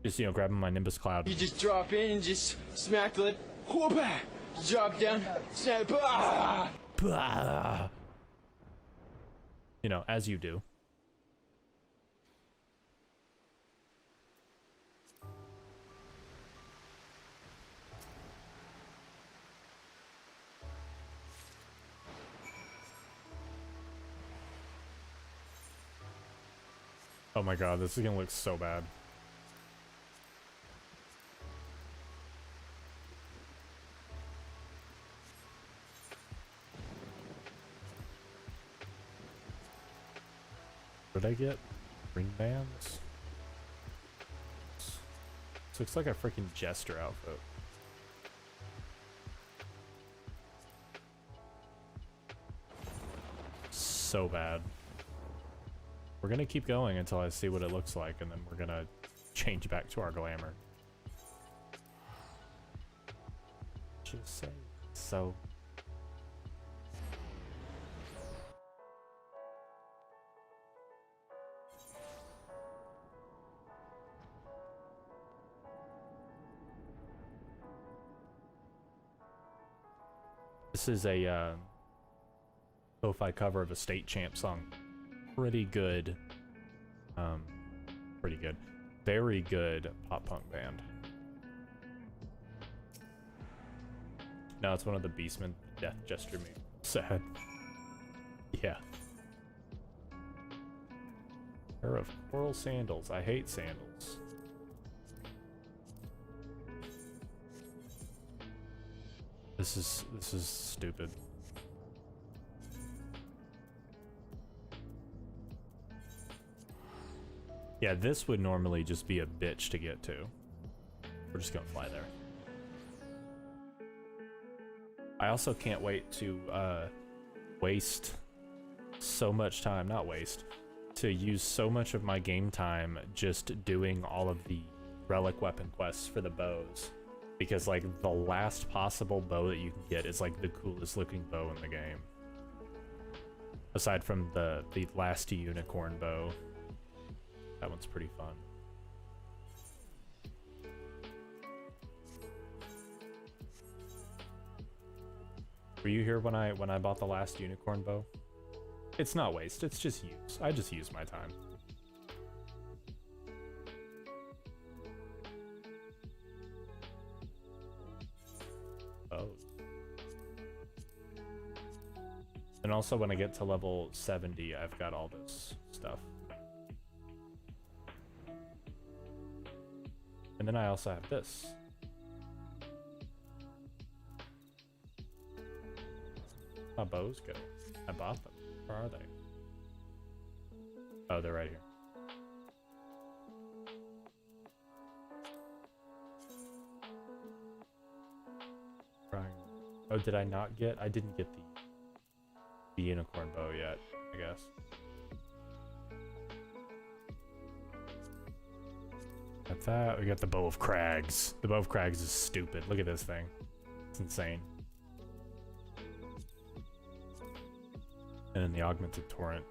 Just, you know, grabbing my Nimbus Cloud. You just drop in and just smack the lid. Whoop-ah! drop down, snap. You know, as you do. Oh my god, this is gonna look so bad. What did I get? Ring bands? This looks like a freaking jester outfit. So bad. We're gonna keep going until I see what it looks like, and then we're gonna change back to our glamour. Just say so. This is a lo-fi cover of a State Champ song. Pretty good. Pretty good. Very good pop punk band. No, it's one of the Beastmen Death Gesture me. Sad. Yeah. Pair of coral sandals. I hate sandals. This is stupid. Yeah, this would normally just be a bitch to get to. We're just gonna fly there. I also can't wait to waste so much time, not waste, to use so much of my game time just doing all of the relic weapon quests for the bows. Because like the last possible bow that you can get is like the coolest looking bow in the game. Aside from the last unicorn bow. That one's pretty fun. Were you here when I bought the last unicorn bow? It's not waste, it's just use. I just use my time. Oh. And also when I get to level 70, I've got all this stuff. And then I also have this. How bows go? I bought them. Where are they? Oh, they're right here. Oh, did I not get? I didn't get the unicorn bow yet, I guess. Got that. We got the bow of crags. The bow of crags is stupid. Look at this thing. It's insane. And then the augmented torrent.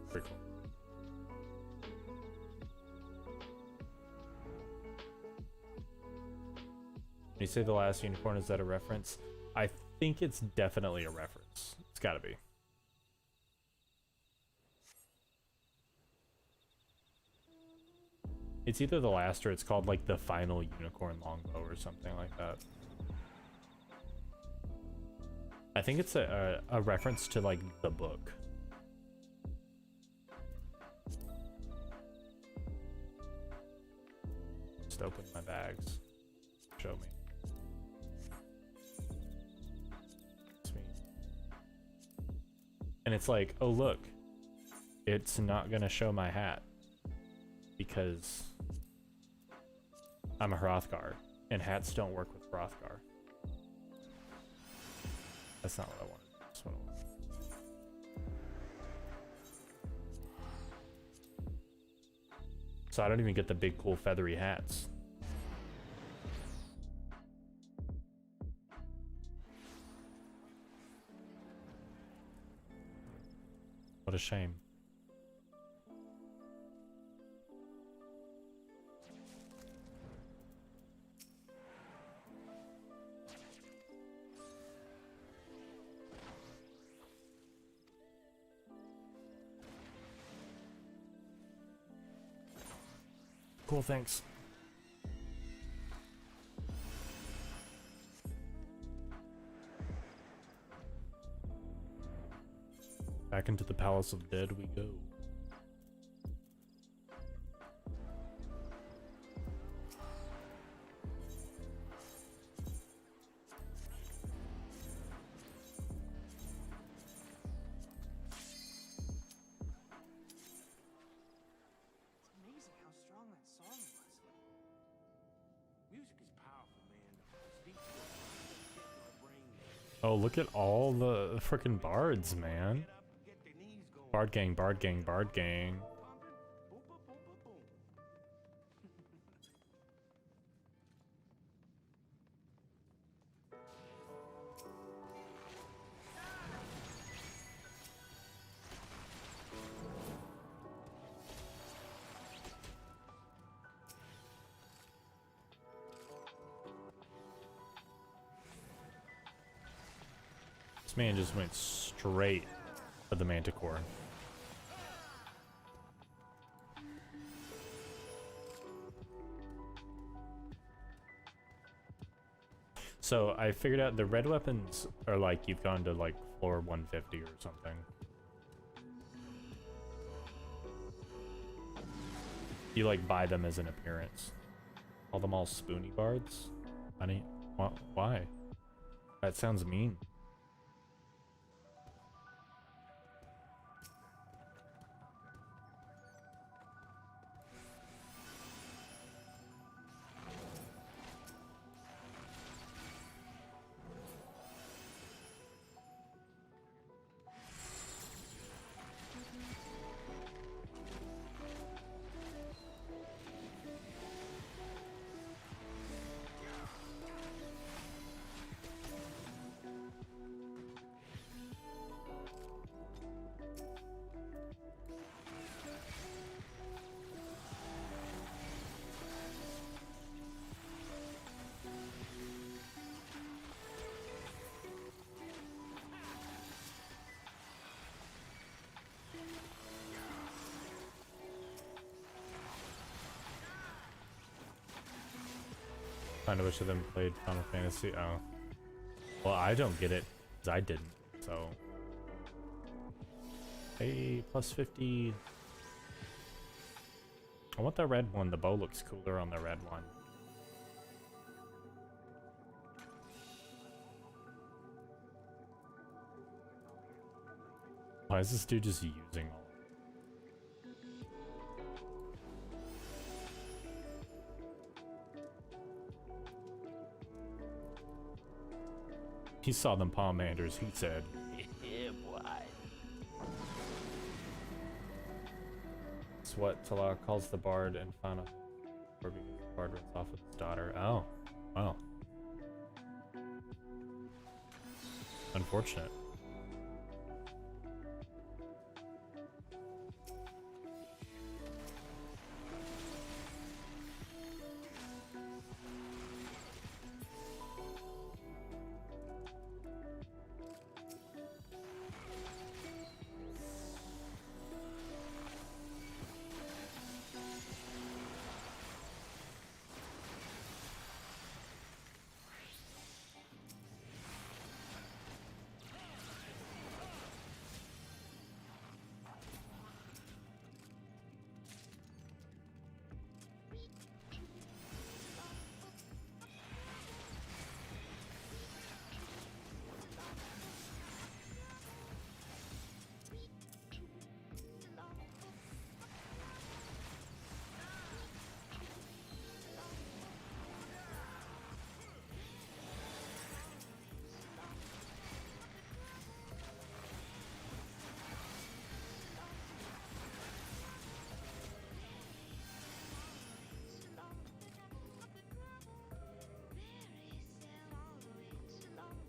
Pretty cool. When you say the last unicorn, is that a reference? I think it's definitely a reference. It's gotta be. It's either the last or it's called like the final unicorn longbow or something like that. I think it's a reference to like the book. Just open my bags. Show me. Sweet. And it's like, oh look, it's not gonna show my hat because I'm a Hrothgar, and hats don't work with Hrothgar. That's not what I wanted. That's what I wanted. So I don't even get the big, cool, feathery hats. What a shame. Cool, thanks. Back into the Palace of Dead we go. Amazing how strong that song was. Music is powerful, man. It's deep to our brain. Oh, look at all the frickin' bards, man. Get their knees going. Bard gang, bard gang, bard gang. Boom, boom, boom, boom, boom. This man just went straight for the Manticore. So I figured out the red weapons are like you've gone to like floor 150 or something. You like buy them as an appearance. Call them all spoony bards? Honey, why? That sounds mean. Kinda wish of them played Final Fantasy. Oh. Well, I don't get it, because I didn't, so. Hey, plus 50. I want the red one. The bow looks cooler on the red one. Why is this dude just using all? He saw them Palmanders, he said. Yeah, boy. It's what Talak calls the bard in Final or because the bard runs off with his daughter. Oh, wow. Unfortunate.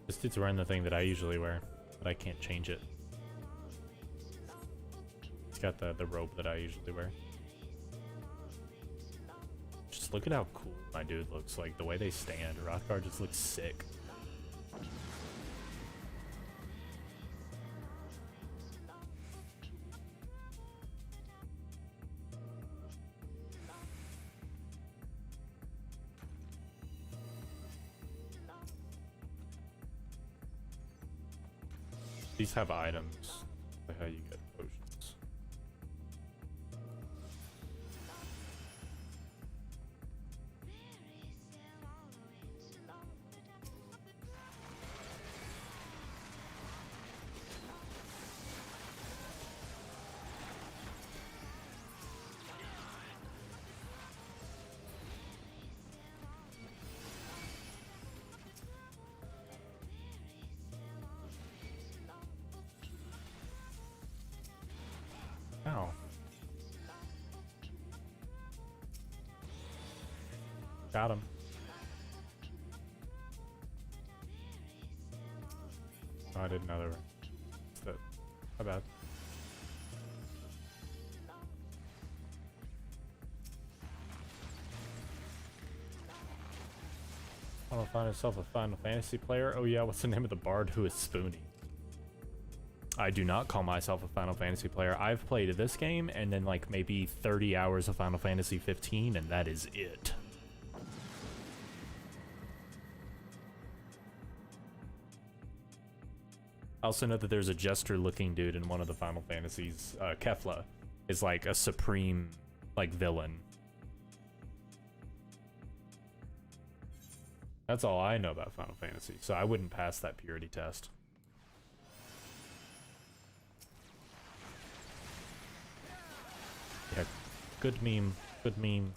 This dude's wearing the thing that I usually wear, but I can't change it. It's got the robe that I usually wear. Just look at how cool my dude looks, like the way they stand. Rothgar just looks sick. These have items. Like how you get potions. Ow. Got him. Oh, I didn't know there were. That's it. My bad. I want to find myself a Final Fantasy player. Oh yeah, what's the name of the bard who is Spoony? I do not call myself a Final Fantasy player. I've played this game and then like maybe 30 hours of Final Fantasy 15 and that is it. I also know that there's a jester looking dude in one of the Final Fantasies. Kefla is like a supreme like villain. That's all I know about Final Fantasy, so I wouldn't pass that purity test. Yeah, good meme, good meme.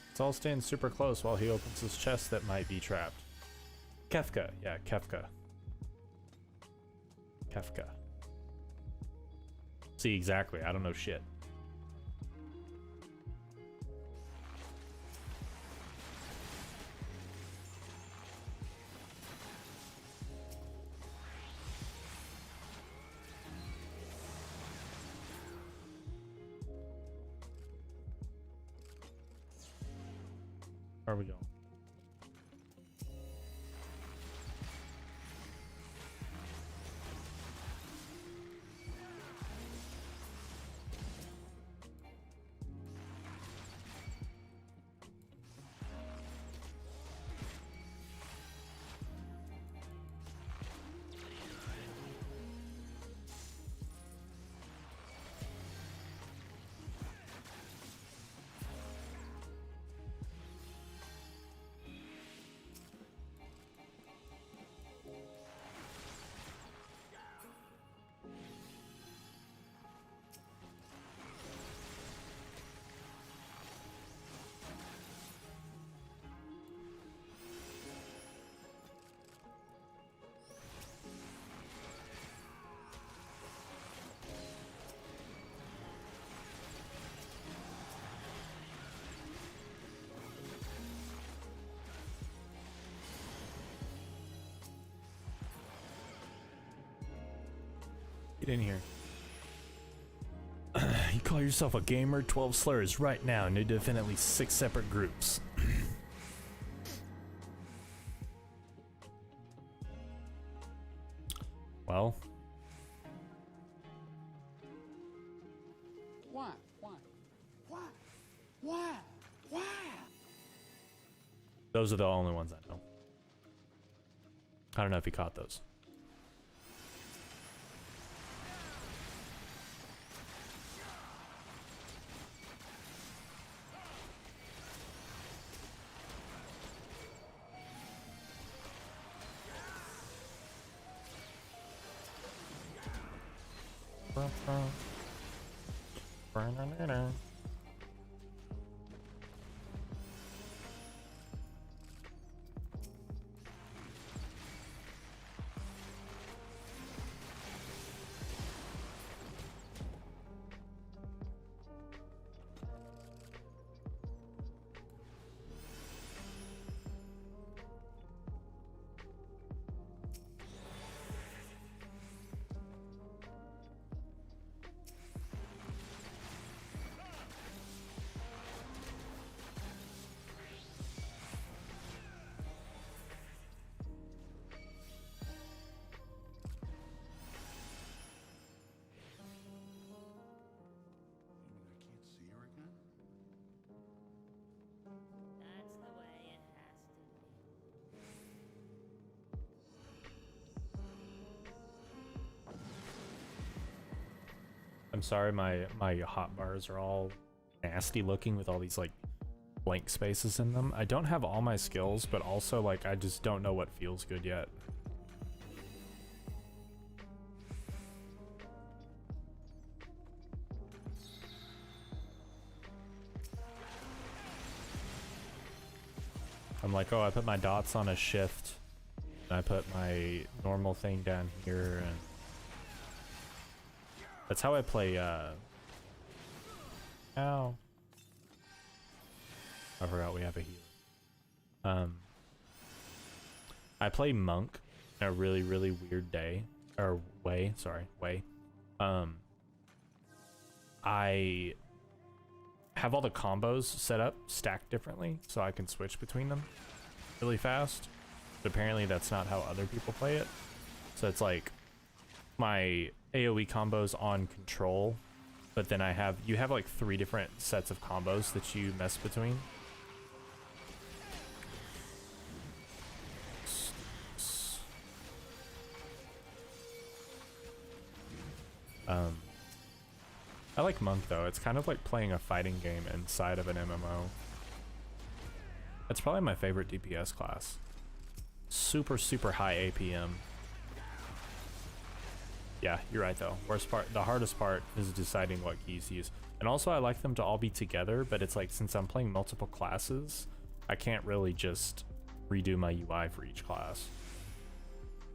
Let's all stand super close while he opens his chest that might be trapped. Kefka, yeah, Kefka. Kefka. See, exactly, I don't know shit. Where are we going? Get in here. You call yourself a gamer? 12 slurs right now. Need to defend at least 6 separate groups. Well. Why? Why? Those are the only ones I know. I don't know if he caught those. I'm sorry my hotbars are all nasty looking with all these like blank spaces in them. I don't have all my skills, but also like I just don't know what feels good yet. I'm like, oh, I put my dots on a shift, and I put my normal thing down here, and that's how I play, ow. I forgot we have a healer. I play Monk in a really, really weird way. I have all the combos set up, stacked differently, so I can switch between them really fast. But apparently that's not how other people play it. So it's like my AoE combos on control, but then you have like 3 different sets of combos that you mess between. I like Monk though. It's kind of like playing a fighting game inside of an MMO. It's probably my favorite DPS class. Super, super high APM. Yeah, you're right though. The hardest part is deciding what keys to use. And also I like them to all be together, but it's like since I'm playing multiple classes, I can't really just redo my UI for each class.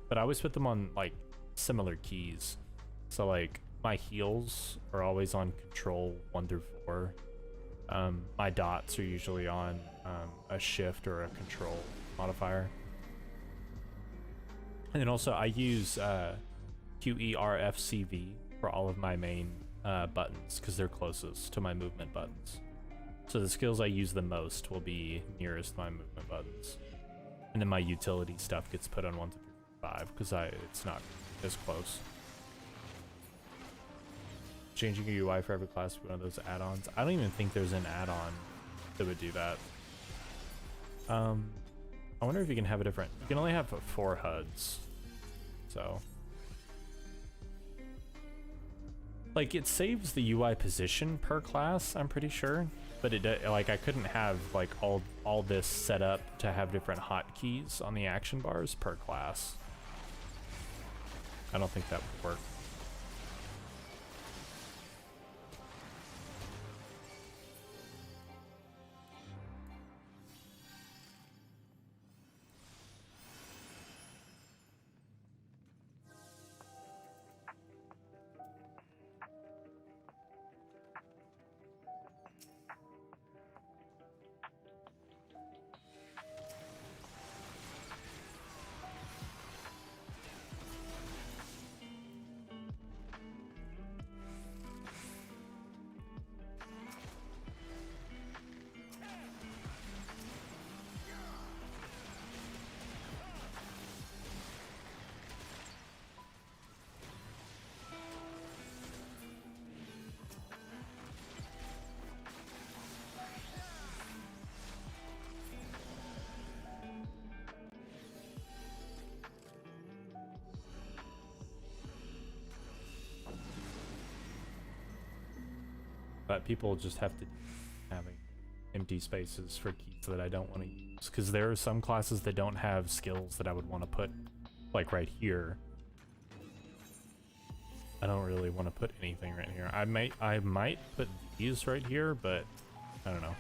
But I always put them on like similar keys. So like my heals are always on control 1 through 4. My dots are usually on a shift or a control modifier. And then also I use QERFCV for all of my main buttons because they're closest to my movement buttons. So the skills I use the most will be nearest my movement buttons. And then my utility stuff gets put on 1 through 5 because it's not as close. Changing your UI for every class would be one of those add-ons. I don't even think there's an add-on that would do that. I wonder if you can have a different... You can only have 4 HUDs. So... Like, it saves the UI position per class, I'm pretty sure. But it like, I couldn't have, like, all this set up to have different hotkeys on the action bars per class. I don't think that would work. But people just have to having empty spaces for keys that I don't want to use, because there are some classes that don't have skills that I would want to put like right here. I don't really want to put anything right here. I might put these right here, but I don't know.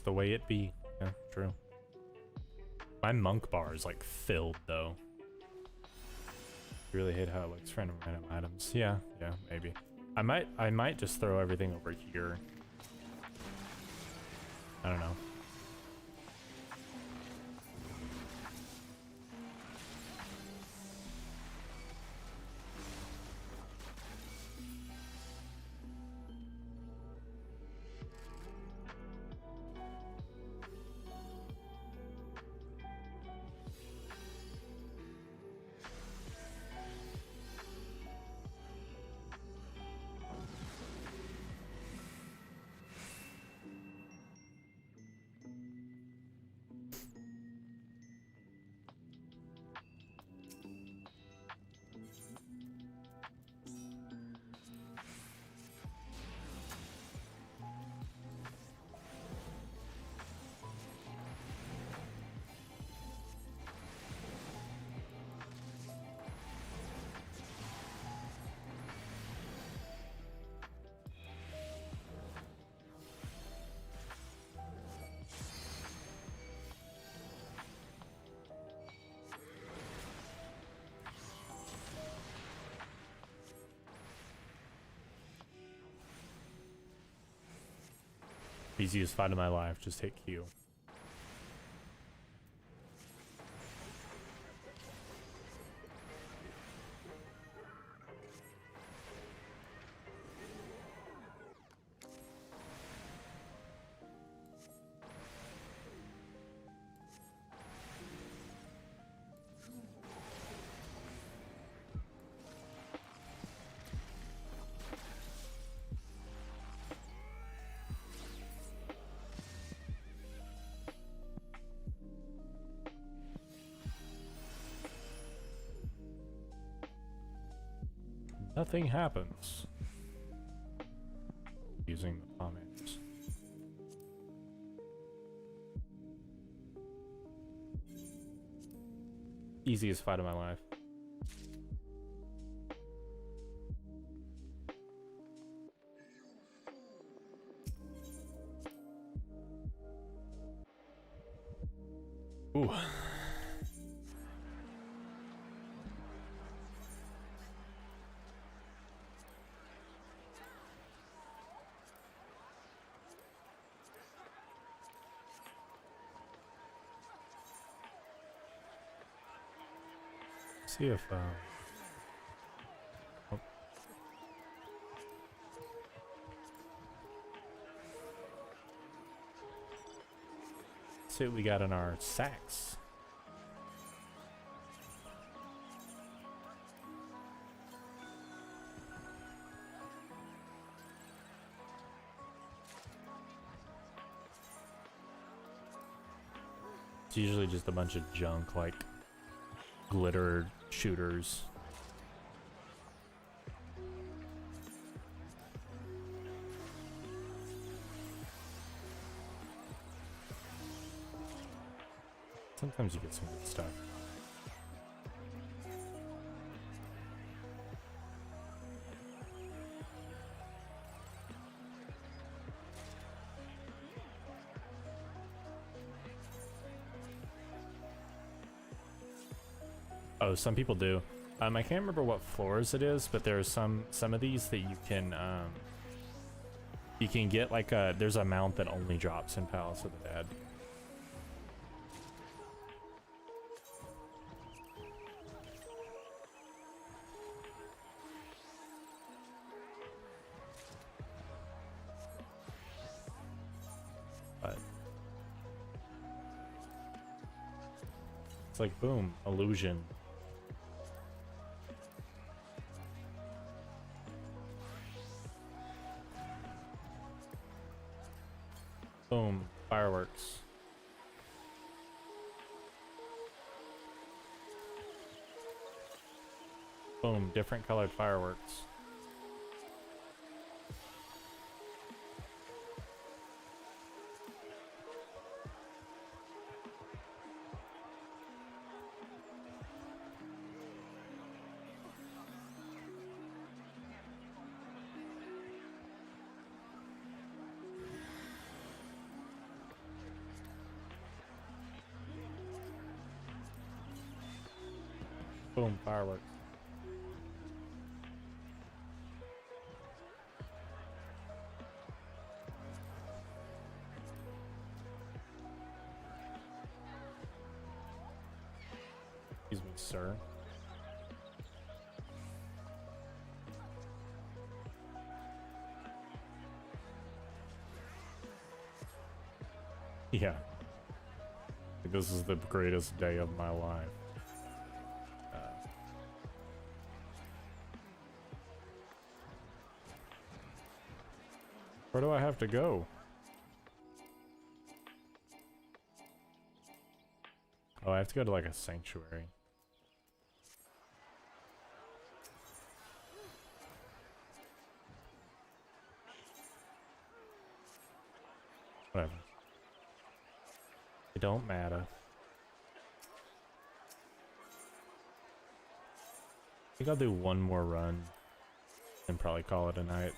The way it be. Yeah, true. My monk bar is like filled though. Really hate how it looks for random items. Yeah, maybe. I might just throw everything over here. I don't know. Easiest fight of my life. Just hit Q. Nothing happens using the comments. Easiest fight of my life. Ooh. See if oh. See what we got in our sacks. It's usually just a bunch of junk like glitter shooters. Sometimes you get some good stuff. Oh, some people do. I can't remember what floors it is, but there's some of these that you can get like there's a mount that only drops in Palace of the Dead. But it's like boom, illusion. Boom, fireworks. Boom, different colored fireworks. Boom, fireworks. Excuse me, sir. Yeah. This is the greatest day of my life. Where do I have to go? Oh, I have to go to like a sanctuary. Whatever. It don't matter. I think I'll do one more run and probably call it a night.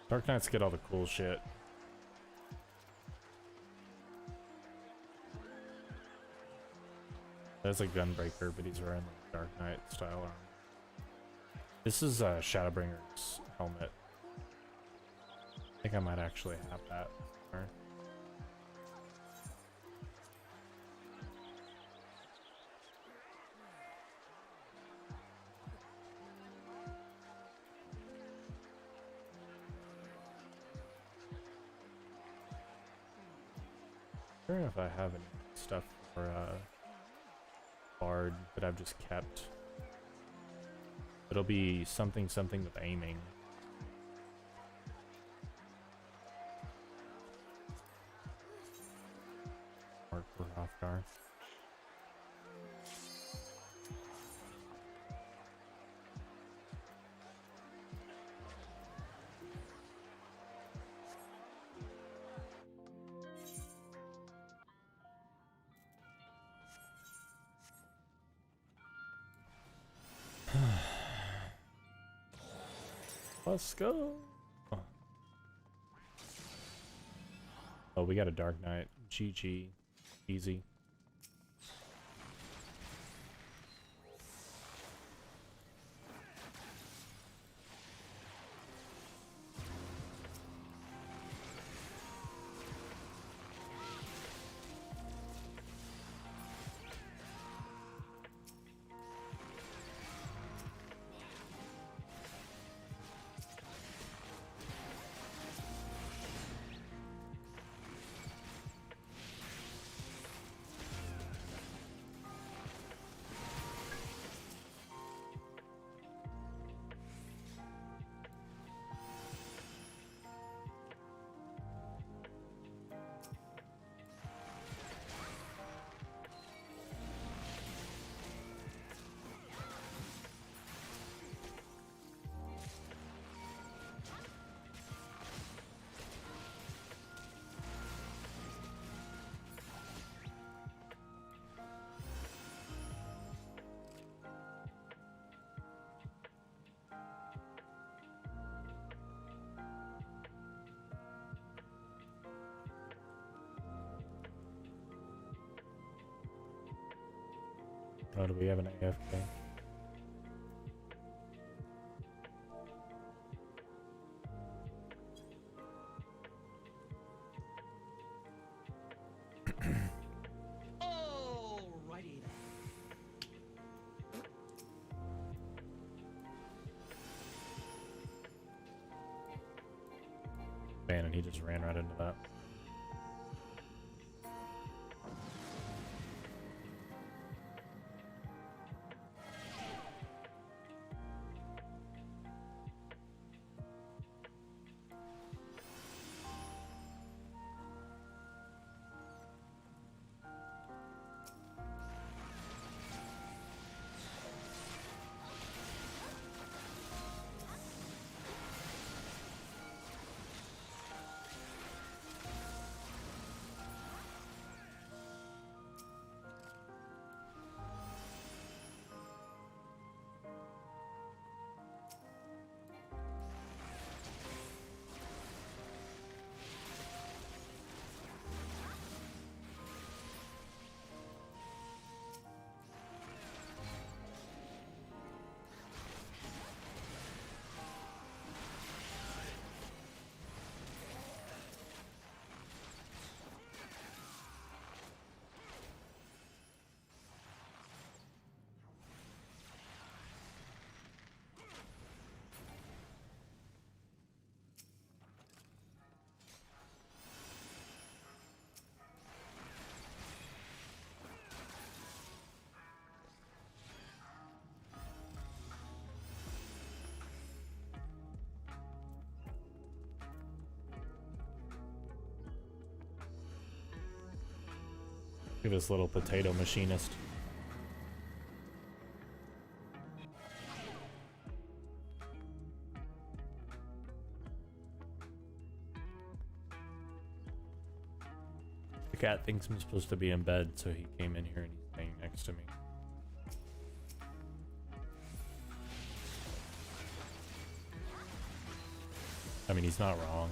Dark Knights get all the cool shit. That's a gunbreaker, but he's wearing like Dark Knight style armor. This is Shadowbringer's helmet. I think I might actually have that. Or... I don't know if I have any stuff for Bard that I've just kept. It'll be something with aiming. Mark for Hrothgar. Let's go. Oh, we got a Dark Knight. GG. Easy. Oh, do we have an AFK? Alrighty then. Man, and he just ran right into that. Look at this little potato machinist. The cat thinks I'm supposed to be in bed, so he came in here and he's laying next to me. I mean, he's not wrong.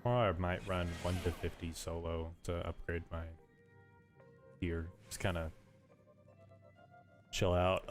Or I might run 1 to 50 solo to upgrade my gear. Just kind of chill out.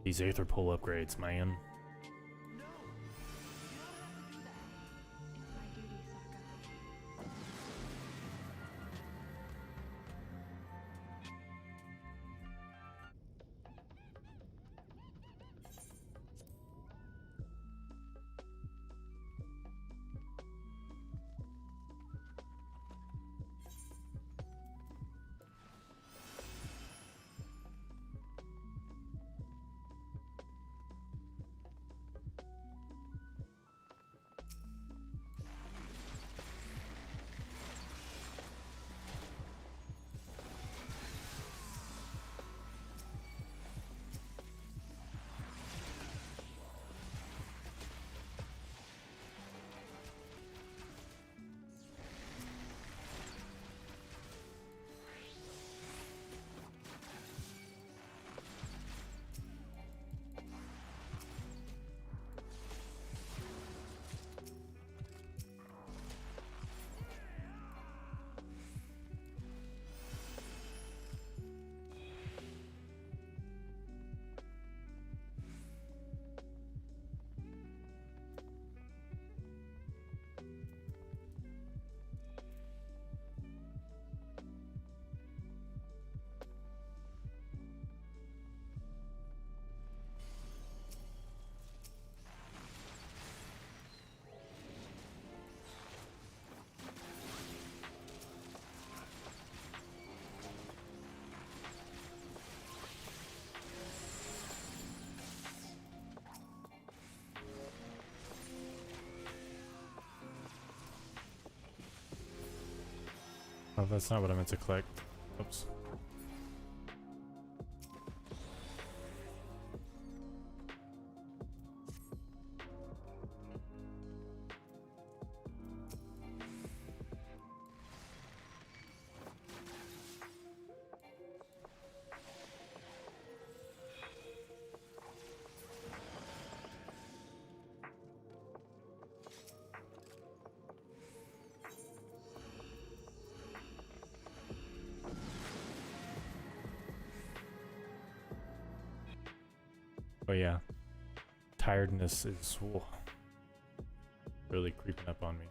These Aether Pull upgrades, man. Oh, that's not what I meant to click. Oops. But yeah, tiredness is really creeping up on me.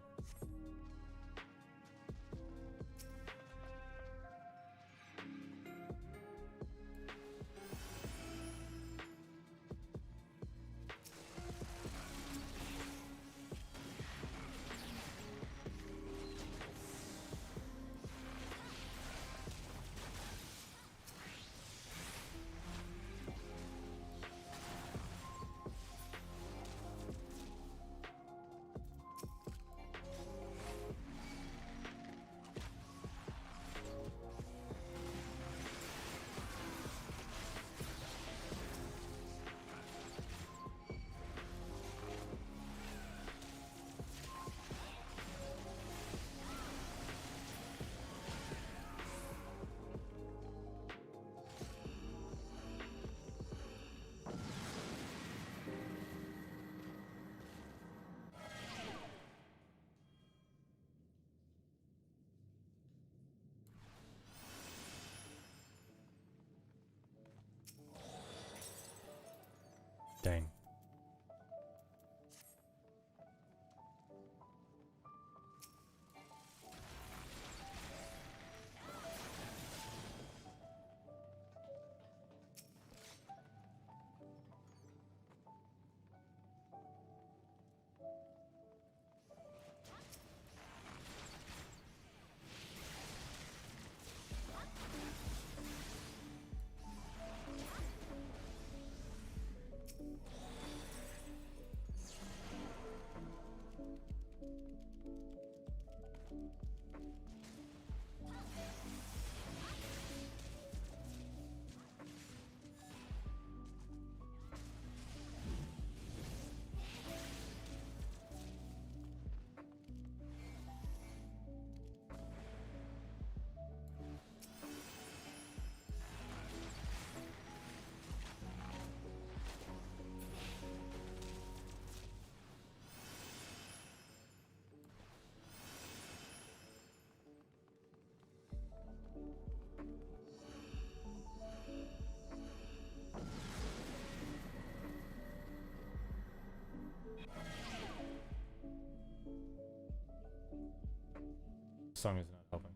This song is not helping.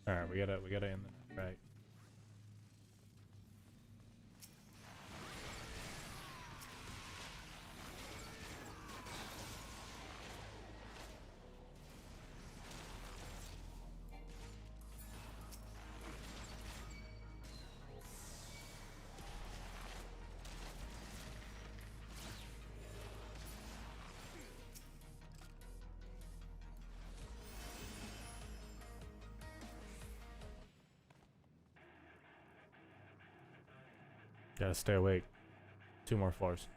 Alright, we gotta end the night, right? Gotta stay awake. 2 more floors.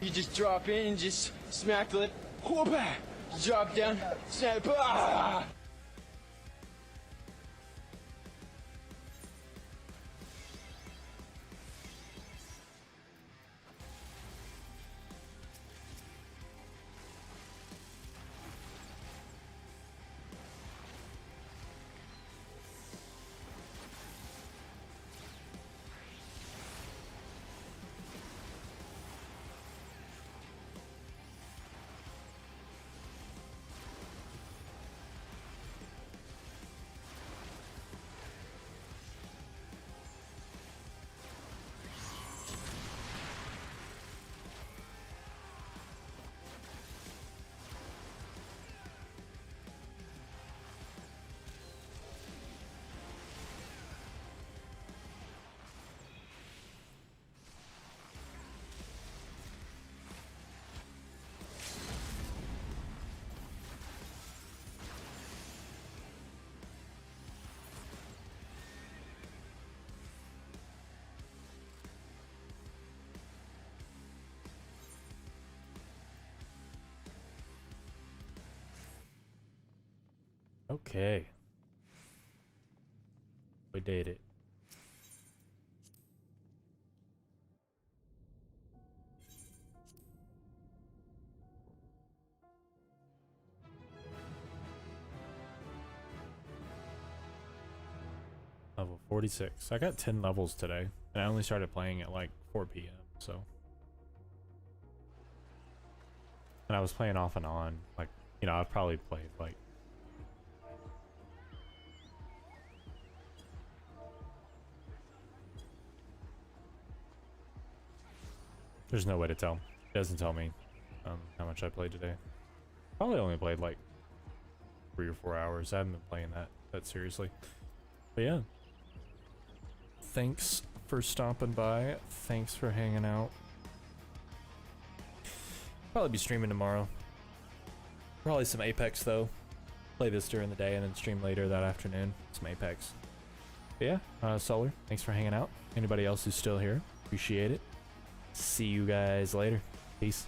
You just drop in and just smack the lip. Whoop-ah! Drop down, snap. Ah! Okay. We did it. Level 46. I got 10 levels today, and I only started playing at like 4 p.m. So, and I was playing off and on. Like, you know, I've probably played like there's no way to tell. It doesn't tell me how much I played today. Probably only played like 3 or 4 hours. I haven't been playing that seriously. But yeah. Thanks for stopping by. Thanks for hanging out. Probably be streaming tomorrow. Probably some Apex though. Play this during the day and then stream later that afternoon. Some Apex. But yeah, Solar, thanks for hanging out. Anybody else who's still here, appreciate it. See you guys later. Peace.